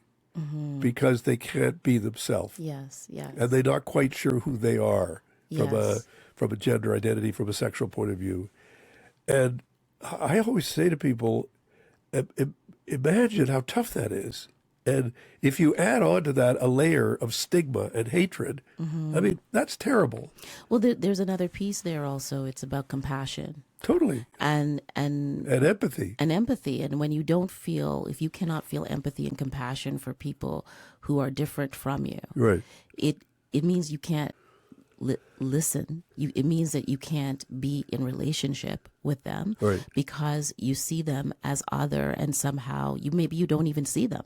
because they can't be themselves. Yes. Yes. And they're not quite sure who they are Yes. from a gender identity, from a sexual point of view. And I always say to people, imagine how tough that is. And if you add on to that a layer of stigma and hatred, I mean, that's terrible. Well, there's another piece there also. It's about compassion Totally. and empathy. and empathy. And when you don't feel, if you cannot feel empathy and compassion for people who are different from you, Right. it means you can't listen. It means that you can't be in relationship with them, Right. because you see them as other, and somehow maybe you don't even see them.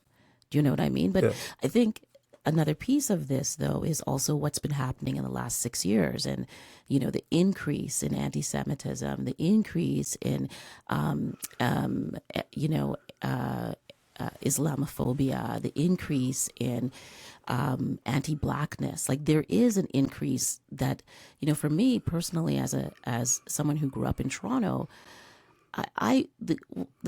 Do you know what I mean? But Yeah. I think another piece of this, though, is also what's been happening in the last 6 years, and the increase in anti-Semitism, the increase in Islamophobia, the increase in anti-blackness. Like, there is an increase that, for me personally, as someone who grew up in Toronto, the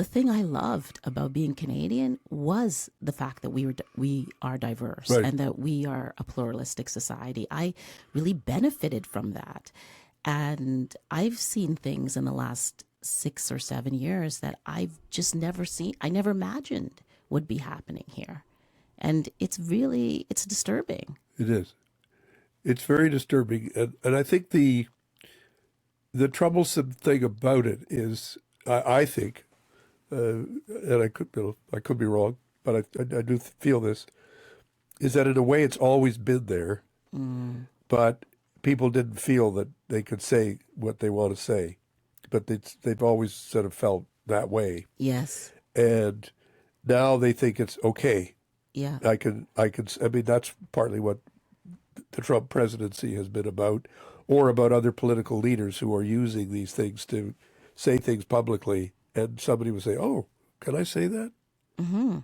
thing I loved about being Canadian was the fact that we are diverse, Right. and that we are a pluralistic society. I really benefited from that, and I've seen things in the last 6 or 7 years that I've just never seen. I never imagined would be happening here, and it's disturbing. It is. It's very disturbing. And I think the troublesome thing about it is, I think, and I could be wrong, but I do feel this, is that in a way it's always been there, but people didn't feel that they could say what they want to say, but they've always sort of felt that way, Yes. and now they think it's okay. Yeah. I mean, that's partly what the Trump presidency has been about, or about other political leaders who are using these things to say things publicly, and somebody would say, "Oh, can I say that?"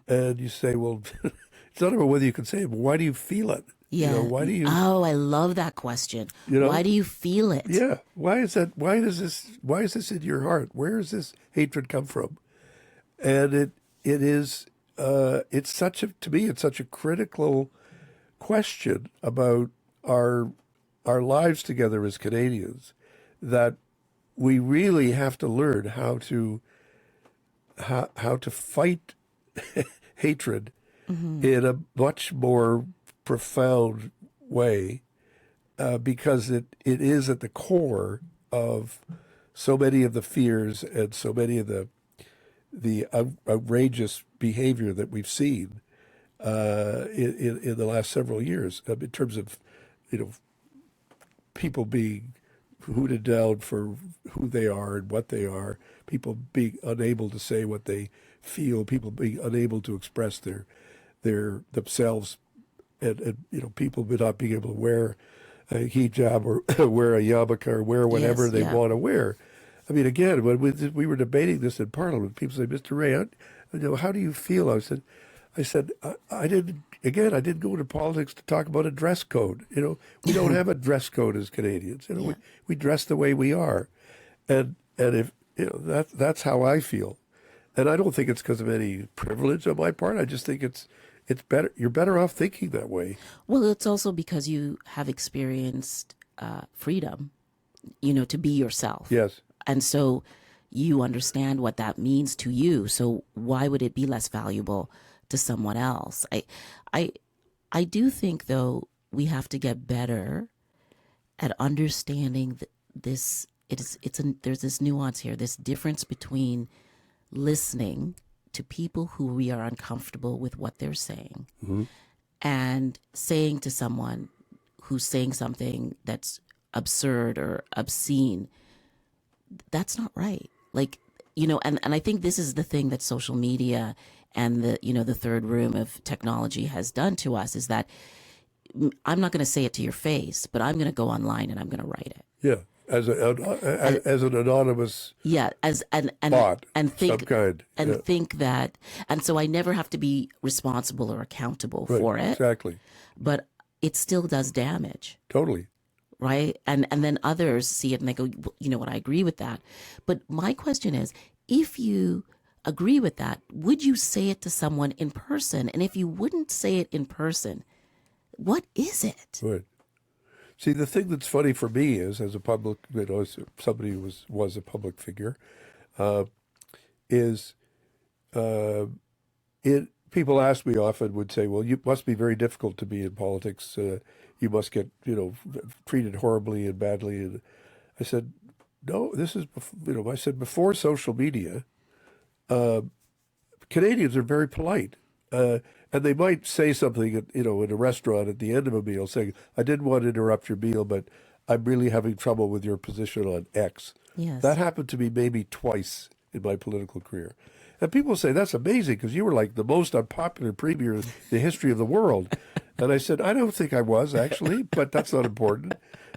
And you say, "Well, it's not about whether you can say it, but why do you feel it? Yeah. Why do you? Oh, I love that question. Why do you feel it? Yeah, why is that? Why is this in your heart? Where does this hatred come from?" And it is it's to me it's such a critical question about our lives together as Canadians, that we really have to learn how to fight hatred in a much more profound way, because it is at the core of so many of the fears and so many of the outrageous behavior that we've seen in the last several years, in terms of people being hooted down for who they are and what they are, people being unable to say what they feel, people being unable to express their themselves and people not being able to wear a hijab or wear a yarmulke or wear whatever Yes, they yeah. want to wear. I mean, again, when we were debating this in Parliament, people say, "Mr. Ray, how do you feel?" I said, I didn't go into politics to talk about a dress code. We don't have a dress code as Canadians. Yeah. We dress the way we are, and if that's how I feel, and I don't think it's because of any privilege on my part. I just think it's better. You're better off thinking that way. Well, it's also because you have experienced freedom, to be yourself. Yes, And so you understand what that means to you. So why would it be less valuable to someone else? I do think, though, we have to get better at understanding this. There's this nuance here, this difference between listening to people who we are uncomfortable with what they're saying and saying to someone who's saying something that's absurd or obscene, that's not right. Like, and I think this is the thing that social media and the third room of technology has done to us, is that I'm not going to say it to your face, but I'm going to go online and I'm going to write it. yeah. As an anonymous Yeah, as bot, and some think kind. and Yeah. think that, and so I never have to be responsible or accountable Right, for it, exactly, but it still does damage, totally. right? And then others see it and they go, "Well, you know what, I agree with that." But my question is, if you agree with that, would you say it to someone in person? And if you wouldn't say it in person, what is it? Right. See, the thing that's funny for me is, as a public, as somebody who was a public figure, is it. People ask me often, would say, "Well, you must be very difficult to be in politics. You must get, treated horribly and badly." And I said, "No, this is, I said before social media, Canadians are very polite." And they might say something, in a restaurant at the end of a meal, saying, "I didn't want to interrupt your meal, but I'm really having trouble with your position on X." Yes. That happened to me maybe twice in my political career. And people say, "That's amazing because you were like the most unpopular premier in the history of the world." And I said, "I don't think I was, actually, but that's not important.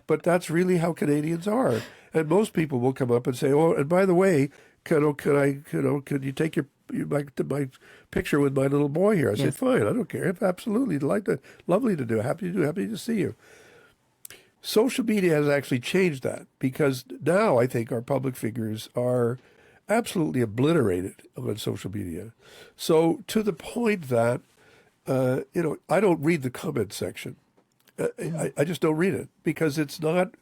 But that's really how Canadians are." And most people will come up and say, "Oh, and by the way, can you take my picture with my little boy here?" I said, Yes. "Fine, I don't care. Absolutely, lovely to do. Happy to see you." Social media has actually changed that, because now I think our public figures are absolutely obliterated on social media. So to the point that I don't read the comment section. I just don't read it because it's not.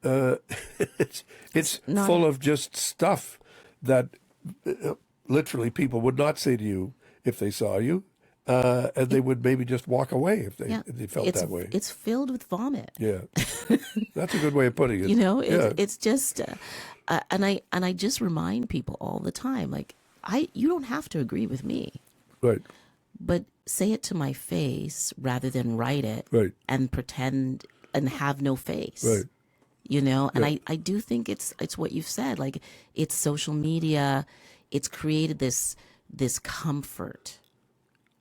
It's not full of just stuff that literally people would not say to you if they saw you, and they would maybe just walk away if they felt it's that way. it's filled with vomit. Yeah, that's a good way of putting it. It's Yeah, it's just and I just remind people all the time, like, you don't have to agree with me, right, but say it to my face rather than write it right, and pretend and have no face. right. And Yeah. I do think it's what you've said, like, it's social media, it's created this comfort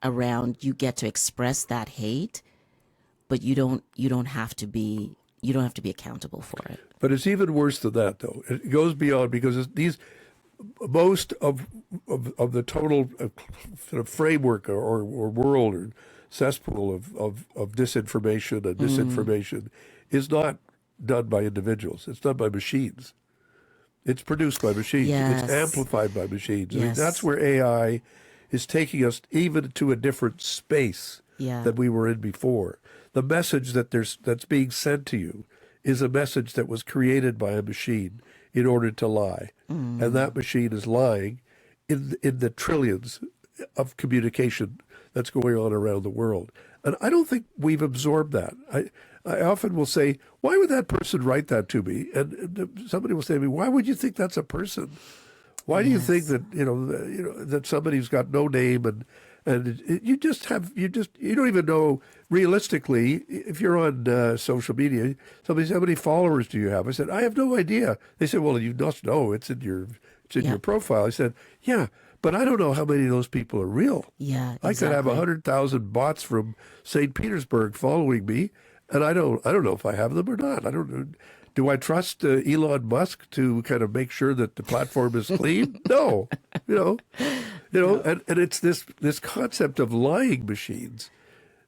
around, you get to express that hate, but you don't have to be accountable for it. But it's even worse than that, though. It goes beyond, because most of the total sort of framework or world or cesspool of disinformation and misinformation is not done by individuals. It's done by machines. It's produced by machines. Yes. It's amplified by machines. I mean, Yes. that's where AI is taking us even to a different space Yeah. than we were in before. The message that's being sent to you is a message that was created by a machine in order to lie. And that machine is lying in the trillions of communication that's going on around the world. And I don't think we've absorbed that. I often will say, "Why would that person write that to me?" And somebody will say to me, "Why would you think that's a person? Why do you think that that somebody who's got no name And you don't even know realistically, if you're on social media, somebody said, how many followers do you have? I said, I have no idea. They said, well, you must know, it's in Yeah. your profile. I said, yeah, but I don't know how many of those people are real. Yeah, I could have exactly. 100,000 bots from St. Petersburg following me, and I don't know if I have them or not. I don't know. Do I trust Elon Musk to kind of make sure that the platform is clean? No, you know, and it's this concept of lying machines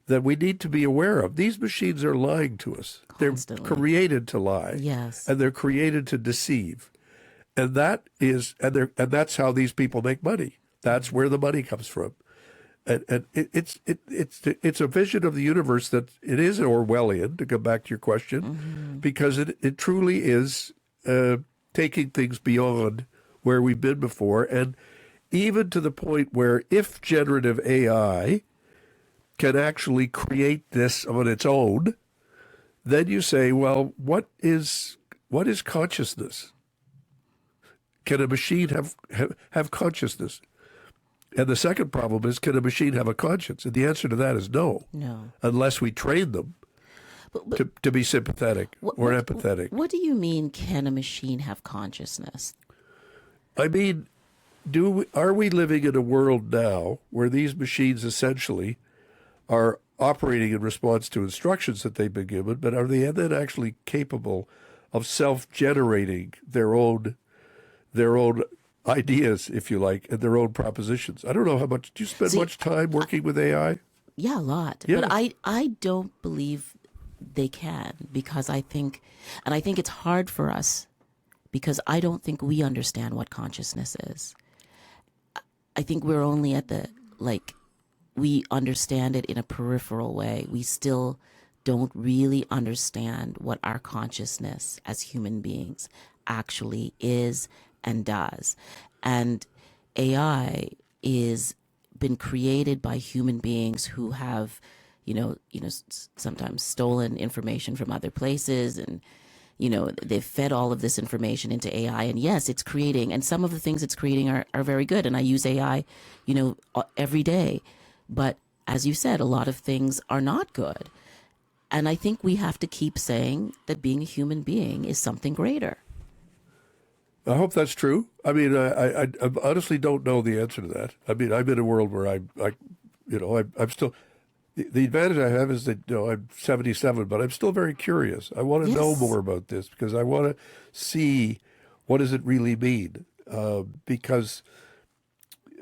that we need to be aware of. These machines are lying to us. They're Constantly. created to lie, Yes. and they're created to deceive, and that's how these people make money. That's where the money comes from. And it's a vision of the universe that it is Orwellian, to come back to your question, because it truly is taking things beyond where we've been before, and even to the point where if generative AI can actually create this on its own, then you say, well, what is consciousness? Can a machine have consciousness? And the second problem is, can a machine have a conscience? And the answer to that is no, No. unless we train them to be sympathetic or empathetic. What do you mean, can a machine have consciousness? I mean, are we living in a world now where these machines essentially are operating in response to instructions that they've been given, but are they then actually capable of self-generating their own ideas, if you like, and their own propositions? I don't know how much. Do you spend much time working with AI? Yeah, a lot. Yeah. But I don't believe they can, because I think it's hard for us, because I don't think we understand what consciousness is. I think we're only at we understand it in a peripheral way. We still don't really understand what our consciousness as human beings actually is and does. And AI is been created by human beings who have, sometimes stolen information from other places, and they've fed all of this information into AI. And yes, it's creating, and some of the things it's creating are very good. And I use AI, every day. But as you said, a lot of things are not good. And I think we have to keep saying that being a human being is something greater. I hope that's true. I mean, I honestly don't know the answer to that. I mean, I'm in a world where I'm still. The advantage I have is that I'm 77, but I'm still very curious. I want to know Yes. more about this, because I want to see what does it really mean. Because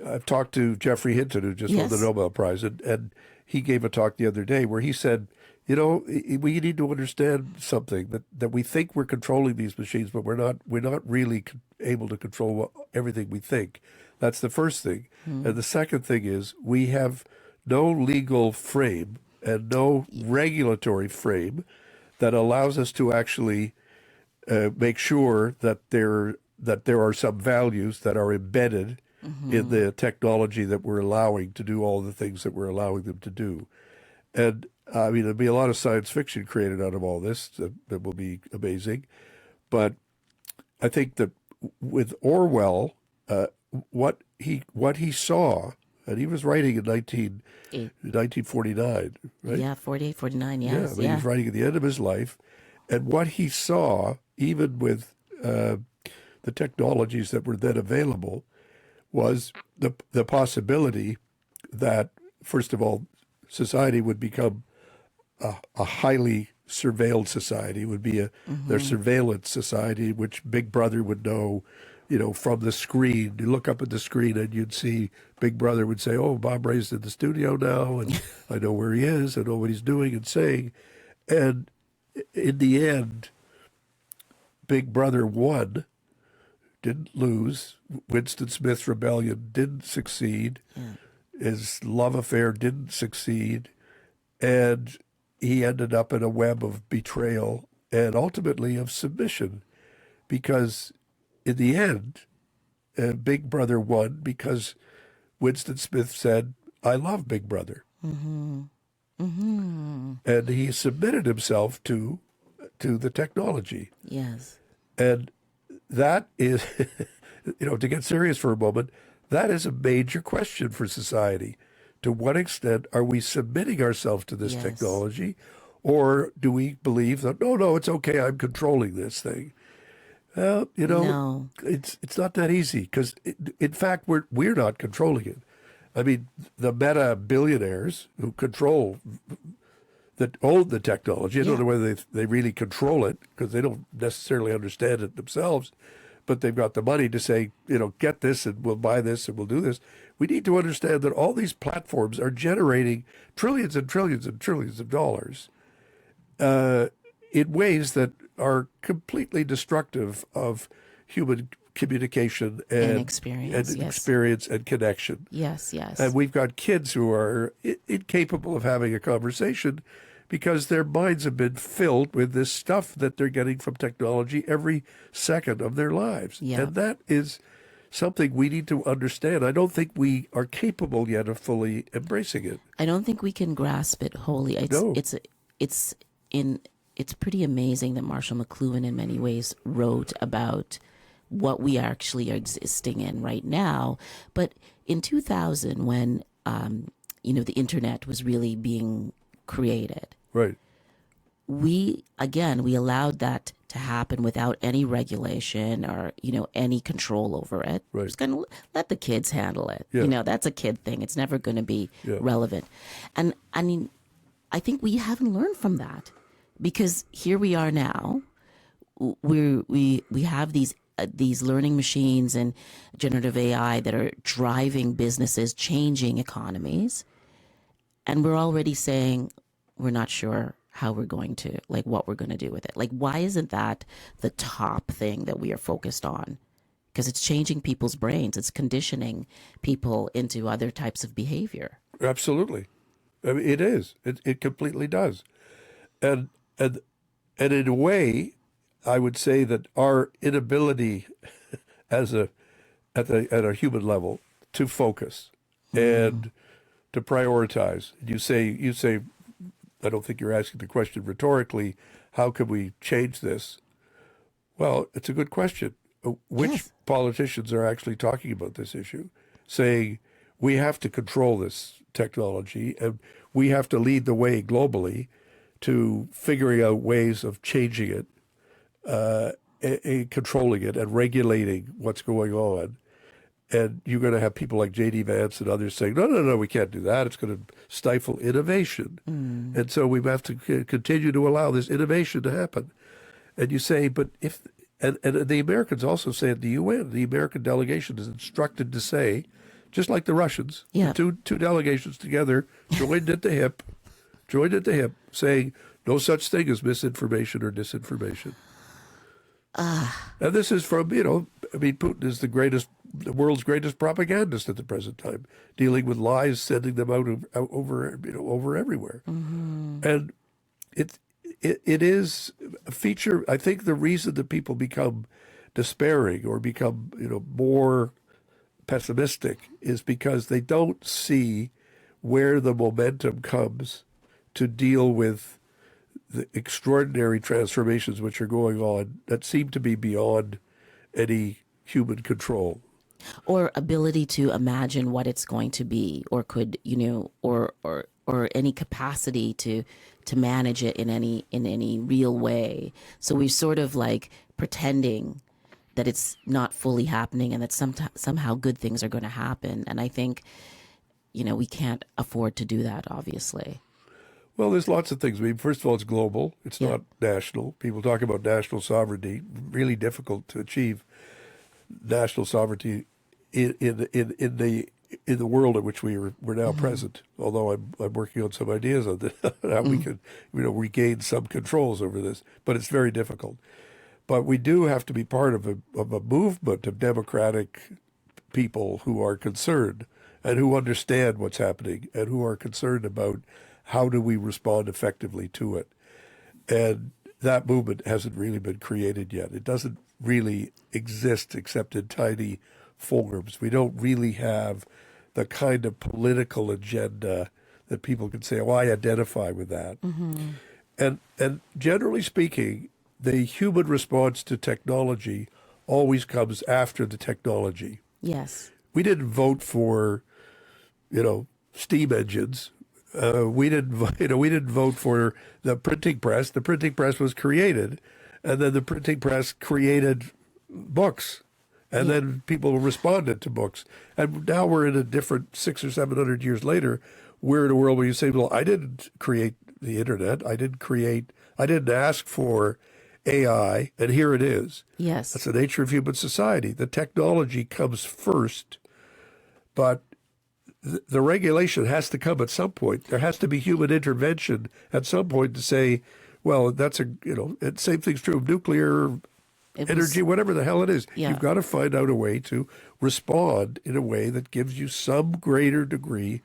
I've talked to Jeffrey Hinton, who just won the Yes. Nobel Prize, and he gave a talk the other day where he said, we need to understand something, that we think we're controlling these machines, but we're not really able to control everything we think. That's the first thing. And the second thing is, we have no legal frame and no regulatory frame that allows us to actually make sure that there are some values that are embedded in the technology that we're allowing to do all the things that we're allowing them to do. And I mean, there'll be a lot of science fiction created out of all this that will be amazing. But I think that with Orwell, what he saw, and he was writing in 1949, right? Yeah, 48, 49, Yeah, yes. I mean, he was writing at the end of his life. And what he saw, even with the technologies that were then available, was the possibility that, first of all, society would become a highly surveilled society. It would be their surveillance society, which Big Brother would know, from the screen. You look up at the screen and you'd see Big Brother would say, "Oh, Bob Ray's in the studio now, and I know where he is. I know what he's doing and saying." And in the end, Big Brother won, didn't lose. Winston Smith's rebellion didn't succeed. Yeah. His love affair didn't succeed. And he ended up in a web of betrayal and ultimately of submission, because in the end, Big Brother won because Winston Smith said, "I love Big Brother." And he submitted himself to the technology. Yes. And that is, to get serious for a moment, that is a major question for society. to what extent are we submitting ourselves to this Yes. technology, or do we believe that, no, it's okay, I'm controlling this thing? Well, No. it's not that easy because, in fact, we're not controlling it. I mean, the meta billionaires who control that own the technology. I don't Yeah. know whether they really control it because they don't necessarily understand it themselves, but they've got the money to say, get this and we'll buy this and we'll do this. We need to understand that all these platforms are generating trillions and trillions and trillions of dollars uh, in ways that are completely destructive of human communication And and experience. Yes. experience and connection. Yes. And Yes. we've got kids who are incapable of having a conversation because their minds have been filled with this stuff that they're getting from technology every second of their lives. Yeah. And that is something we need to understand. I don't think we are capable yet of fully embracing it. I don't think we can grasp it wholly. No, It's in it's pretty amazing that Marshall McLuhan in many ways wrote about what we actually are existing in right now. But in 2000, when the internet was really being created, right, we allowed that to happen without any regulation or any control over it. We're right. just going to let the kids handle it. Yeah, That's a kid thing. It's never going to be yeah, relevant. And I mean, I think we haven't learned from that, because here we are now. We have these learning machines and generative AI that are driving businesses, changing economies, and we're already saying we're not sure how we're going to, like, what we're going to do with it. Like, why isn't that the top thing that we are focused on? Because it's changing people's brains. It's conditioning people into other types of behavior. absolutely. I mean, it is. It completely does. And and and in a way, I would say that our inability as at a human level to focus Mm. and to prioritize. You say I don't think you're asking the question rhetorically, how can we change this? Well, it's a good question. Which Yes. politicians are actually talking about this issue, saying we have to control this technology and we have to lead the way globally to figuring out ways of changing it, controlling it, and regulating what's going on. And you're going to have people like J.D. Vance and others saying, no, we can't do that. It's going to stifle innovation. Mm. And so we have to continue to allow this innovation to happen. And you say, but and the Americans also say at the UN, the American delegation is instructed to say, just like the Russians, the Yeah. two delegations together joined at the hip, saying no such thing as misinformation or disinformation. And this is from, Putin is the world's greatest propagandist at the present time, dealing with lies, sending them out over everywhere. And it is a feature. I think the reason that people become despairing or become, more pessimistic is because they don't see where the momentum comes to deal with the extraordinary transformations which are going on that seem to be beyond any human control. Or ability to imagine what it's going to be, or could, or any capacity to manage it in any real way. So we're sort of like pretending that it's not fully happening and that somehow good things are going to happen. And I think, we can't afford to do that, obviously. Well, there's lots of things. I mean, first of all, it's global. It's Yeah. not national. People talk about national sovereignty. Really difficult to achieve national sovereignty in the world in which we're now present. Although I'm working on some ideas on this, how we can regain some controls over this, but it's very difficult. But we do have to be part of a movement of democratic people who are concerned and who understand what's happening and who are concerned about how do we respond effectively to it. And that movement hasn't really been created yet. It doesn't really exist except in tiny forms. We don't really have the kind of political agenda that people can say, oh, I identify with that. And generally speaking, the human response to technology always comes after the technology. Yes. We didn't vote for, steam engines. We didn't, we didn't vote for the printing press. The printing press was created, and then the printing press created books, and Yeah. then people responded to books. And now we're in a different 600 or 700 years later. We're in a world where you say, "Well, I didn't create the internet. I didn't ask for AI, and here it is." That's Yes. the nature of human society. The technology comes first, but the regulation has to come at some point. There has to be human intervention at some point to say, well, that's and same thing's true of nuclear It was, energy, whatever the hell it is. yeah. You've got to find out a way to respond in a way that gives you some greater degree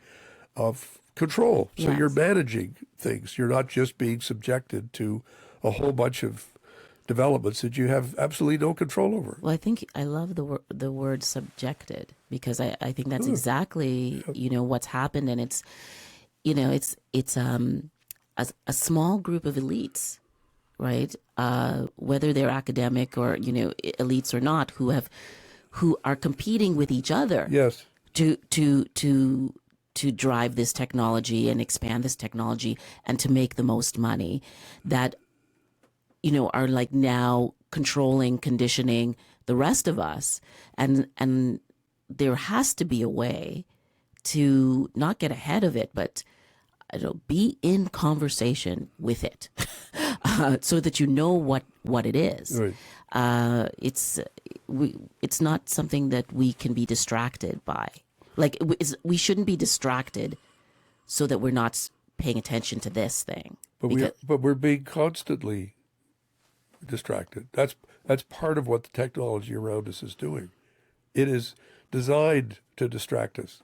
of control. So you're Yes. managing things. You're not just being subjected to a whole bunch of developments that you have absolutely no control over. Well, I think I love the word subjected, because I think that's exactly, what's happened. And it's, it's a small group of elites, right? Whether they're academic or, elites or not, who are competing with each other Yes. to drive this technology and expand this technology and to make the most money, that are like now controlling, conditioning the rest of us. And there has to be a way to not get ahead of it, but be in conversation with it, so that you know what it is. Right. It's not something that we can be distracted by. Like, we shouldn't be distracted so that we're not paying attention to this thing. But we're being constantly distracted. That's part of what the technology around us is doing. It is designed to distract us.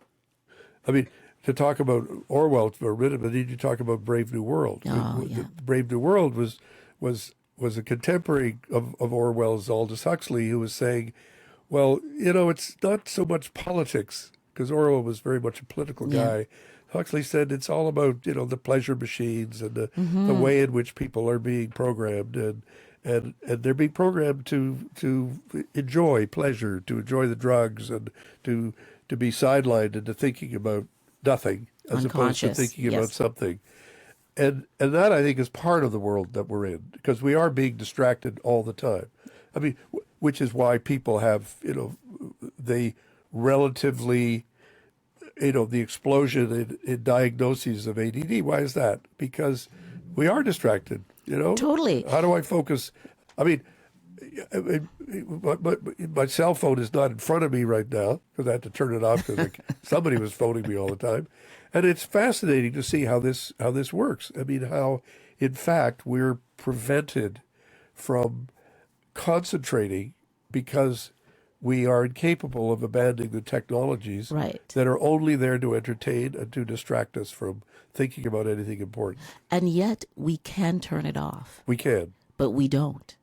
I mean, to talk about Orwell for a minute, but need to talk about Brave New World. Oh, yeah. Brave New World was a contemporary of Orwell's Aldous Huxley, who was saying, well, it's not so much politics, because Orwell was very much a political guy. Yeah. Huxley said it's all about, the pleasure machines and the way in which people are being programmed, and they're being programmed to enjoy pleasure, to enjoy the drugs, and to be sidelined into thinking about nothing as opposed to Unconscious, thinking about yes. something. And that, I think, is part of the world that we're in, because we are being distracted all the time. I mean, which is why people have, they relatively, the explosion in diagnoses of ADD. Why is that? Because we are distracted, Totally. How do I focus? I mean, my cell phone is not in front of me right now because I had to turn it off because somebody was phoning me all the time. And it's fascinating to see how this works. I mean, how, in fact, we're prevented from concentrating because we are incapable of abandoning the technologies Right. that are only there to entertain and to distract us from thinking about anything important. And yet we can turn it off, We can, but we don't,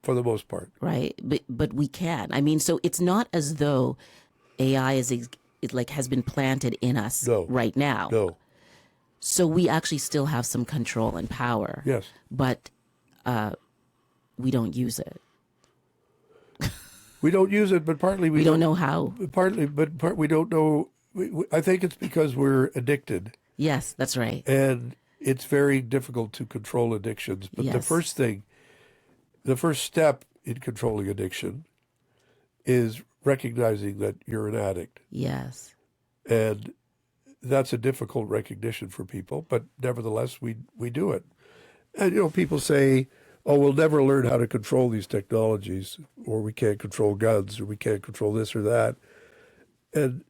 for the most part. right? But we can. I mean, so it's not as though AI it like has been planted in us No. right now. No. So we actually still have some control and power. Yes. But we don't use it. We don't use it, but partly We don't know how. we don't know. I think it's because we're addicted, Yes, that's right. and it's very difficult to control addictions. But Yes. the first step in controlling addiction is recognizing that you're an addict. Yes. And that's a difficult recognition for people, but nevertheless, we do it. And, people say, oh, we'll never learn how to control these technologies, or we can't control guns, or we can't control this or that. And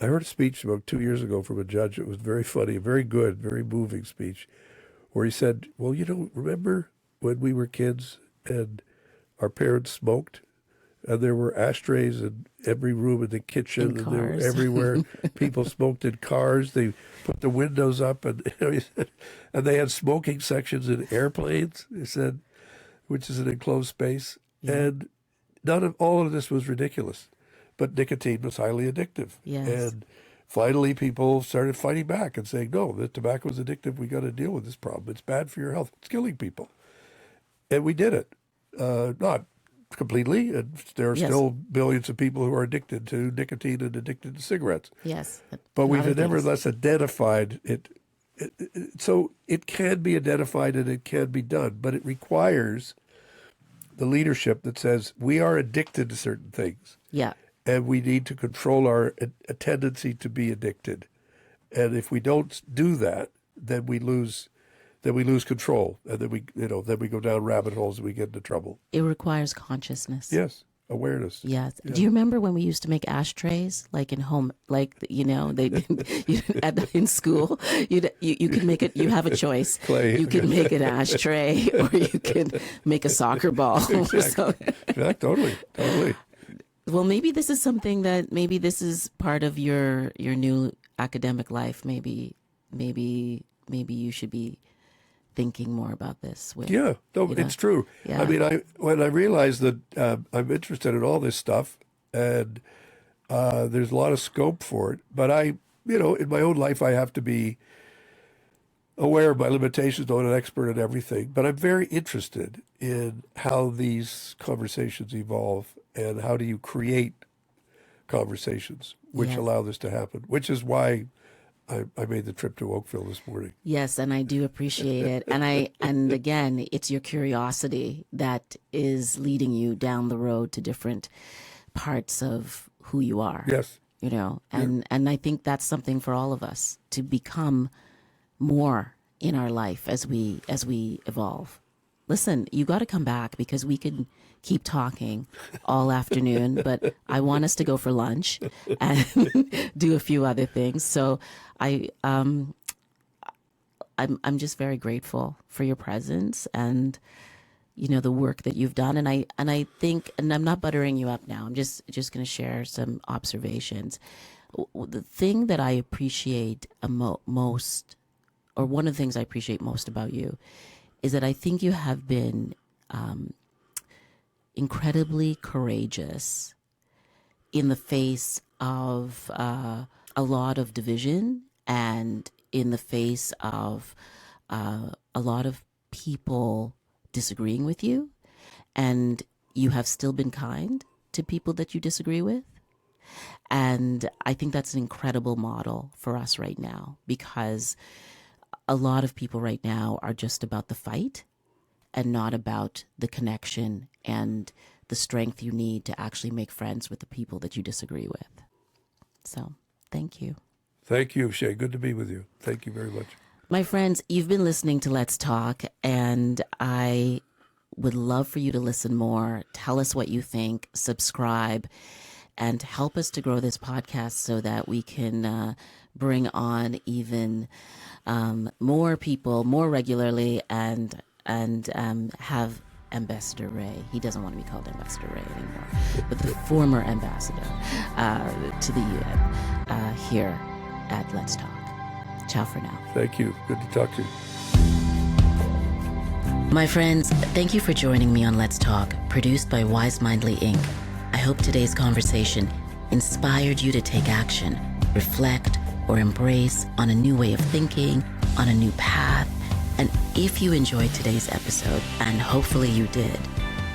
I heard a speech about 2 years ago from a judge. It was very funny, a very good, very moving speech, where he said, well, remember when we were kids and our parents smoked? And there were ashtrays in every room in the kitchen, In and they were cars. everywhere. People smoked in cars. They put the windows up, and and they had smoking sections in airplanes. He said, which is an enclosed space, and all of this was ridiculous, but nicotine was highly addictive. Yes. And finally, people started fighting back and saying, "No, the tobacco is addictive. We got to deal with this problem. It's bad for your health. It's killing people." And we did it. Not completely, and there are Yes. still billions of people who are addicted to nicotine and addicted to cigarettes. Yes. But we've Other things. nevertheless identified it. So it can be identified and it can be done, but it requires the leadership that says we are addicted to certain things. Yeah. And we need to control our a tendency to be addicted. And if we don't do that, then we lose control, and then we go down rabbit holes and we get into trouble. It requires consciousness. Yes, awareness. Yes. Yeah. Do you remember when we used to make ashtrays, like in home, like in school? You can make it. You have a choice. Clay. You can make an ashtray, or you can make a soccer ball. Exactly. Yeah, totally. Well, maybe this is something that this is part of your new academic life. Maybe you should be thinking more about this. It's true. Yeah. I mean, when I realized that I'm interested in all this stuff, and there's a lot of scope for it, but in my own life, I have to be aware of my limitations, not an expert in everything, but I'm very interested in how these conversations evolve and how do you create conversations which Yes. allow this to happen, which is why I made the trip to Oakville this morning. Yes, and I do appreciate it. And again, it's your curiosity that is leading you down the road to different parts of who you are. Yes. And I think that's something for all of us to become more in our life as we evolve. Listen, you got to come back because we could keep talking all afternoon, but I want us to go for lunch and do a few other things. So I'm just very grateful for your presence and the work that you've done. And I think, and I'm not buttering you up now, I'm just going to share some observations. The thing that I appreciate most, or one of the things I appreciate most about you, is that I think you have been incredibly courageous in the face of a lot of division and in the face of a lot of people disagreeing with you, and you have still been kind to people that you disagree with. And I think that's an incredible model for us right now, because a lot of people right now are just about the fight and not about the connection and the strength you need to actually make friends with the people that you disagree with. So, thank you. Thank you, Shay. Good to be with you. Thank you very much. My friends, you've been listening to Let's Talk, and I would love for you to listen more. Tell us what you think, subscribe, and help us to grow this podcast so that we can bring on even more people more regularly and have Ambassador Ray. He doesn't want to be called Ambassador Ray anymore, but the former ambassador to the UN here at Let's Talk. Ciao for now. Thank you. Good to talk to you. My friends, thank you for joining me on Let's Talk, produced by Wisemindly Inc. I hope today's conversation inspired you to take action, reflect, or embrace on a new way of thinking, on a new path. And if you enjoyed today's episode, and hopefully you did,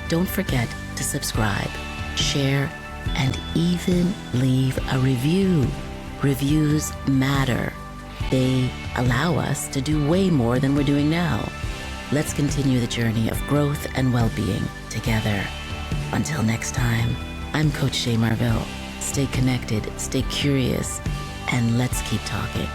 don't forget to subscribe, share, and even leave a review. Reviews matter. They allow us to do way more than we're doing now. Let's continue the journey of growth and well-being together. Until next time, I'm Coach Shay Marville. Stay connected, stay curious, and let's keep talking.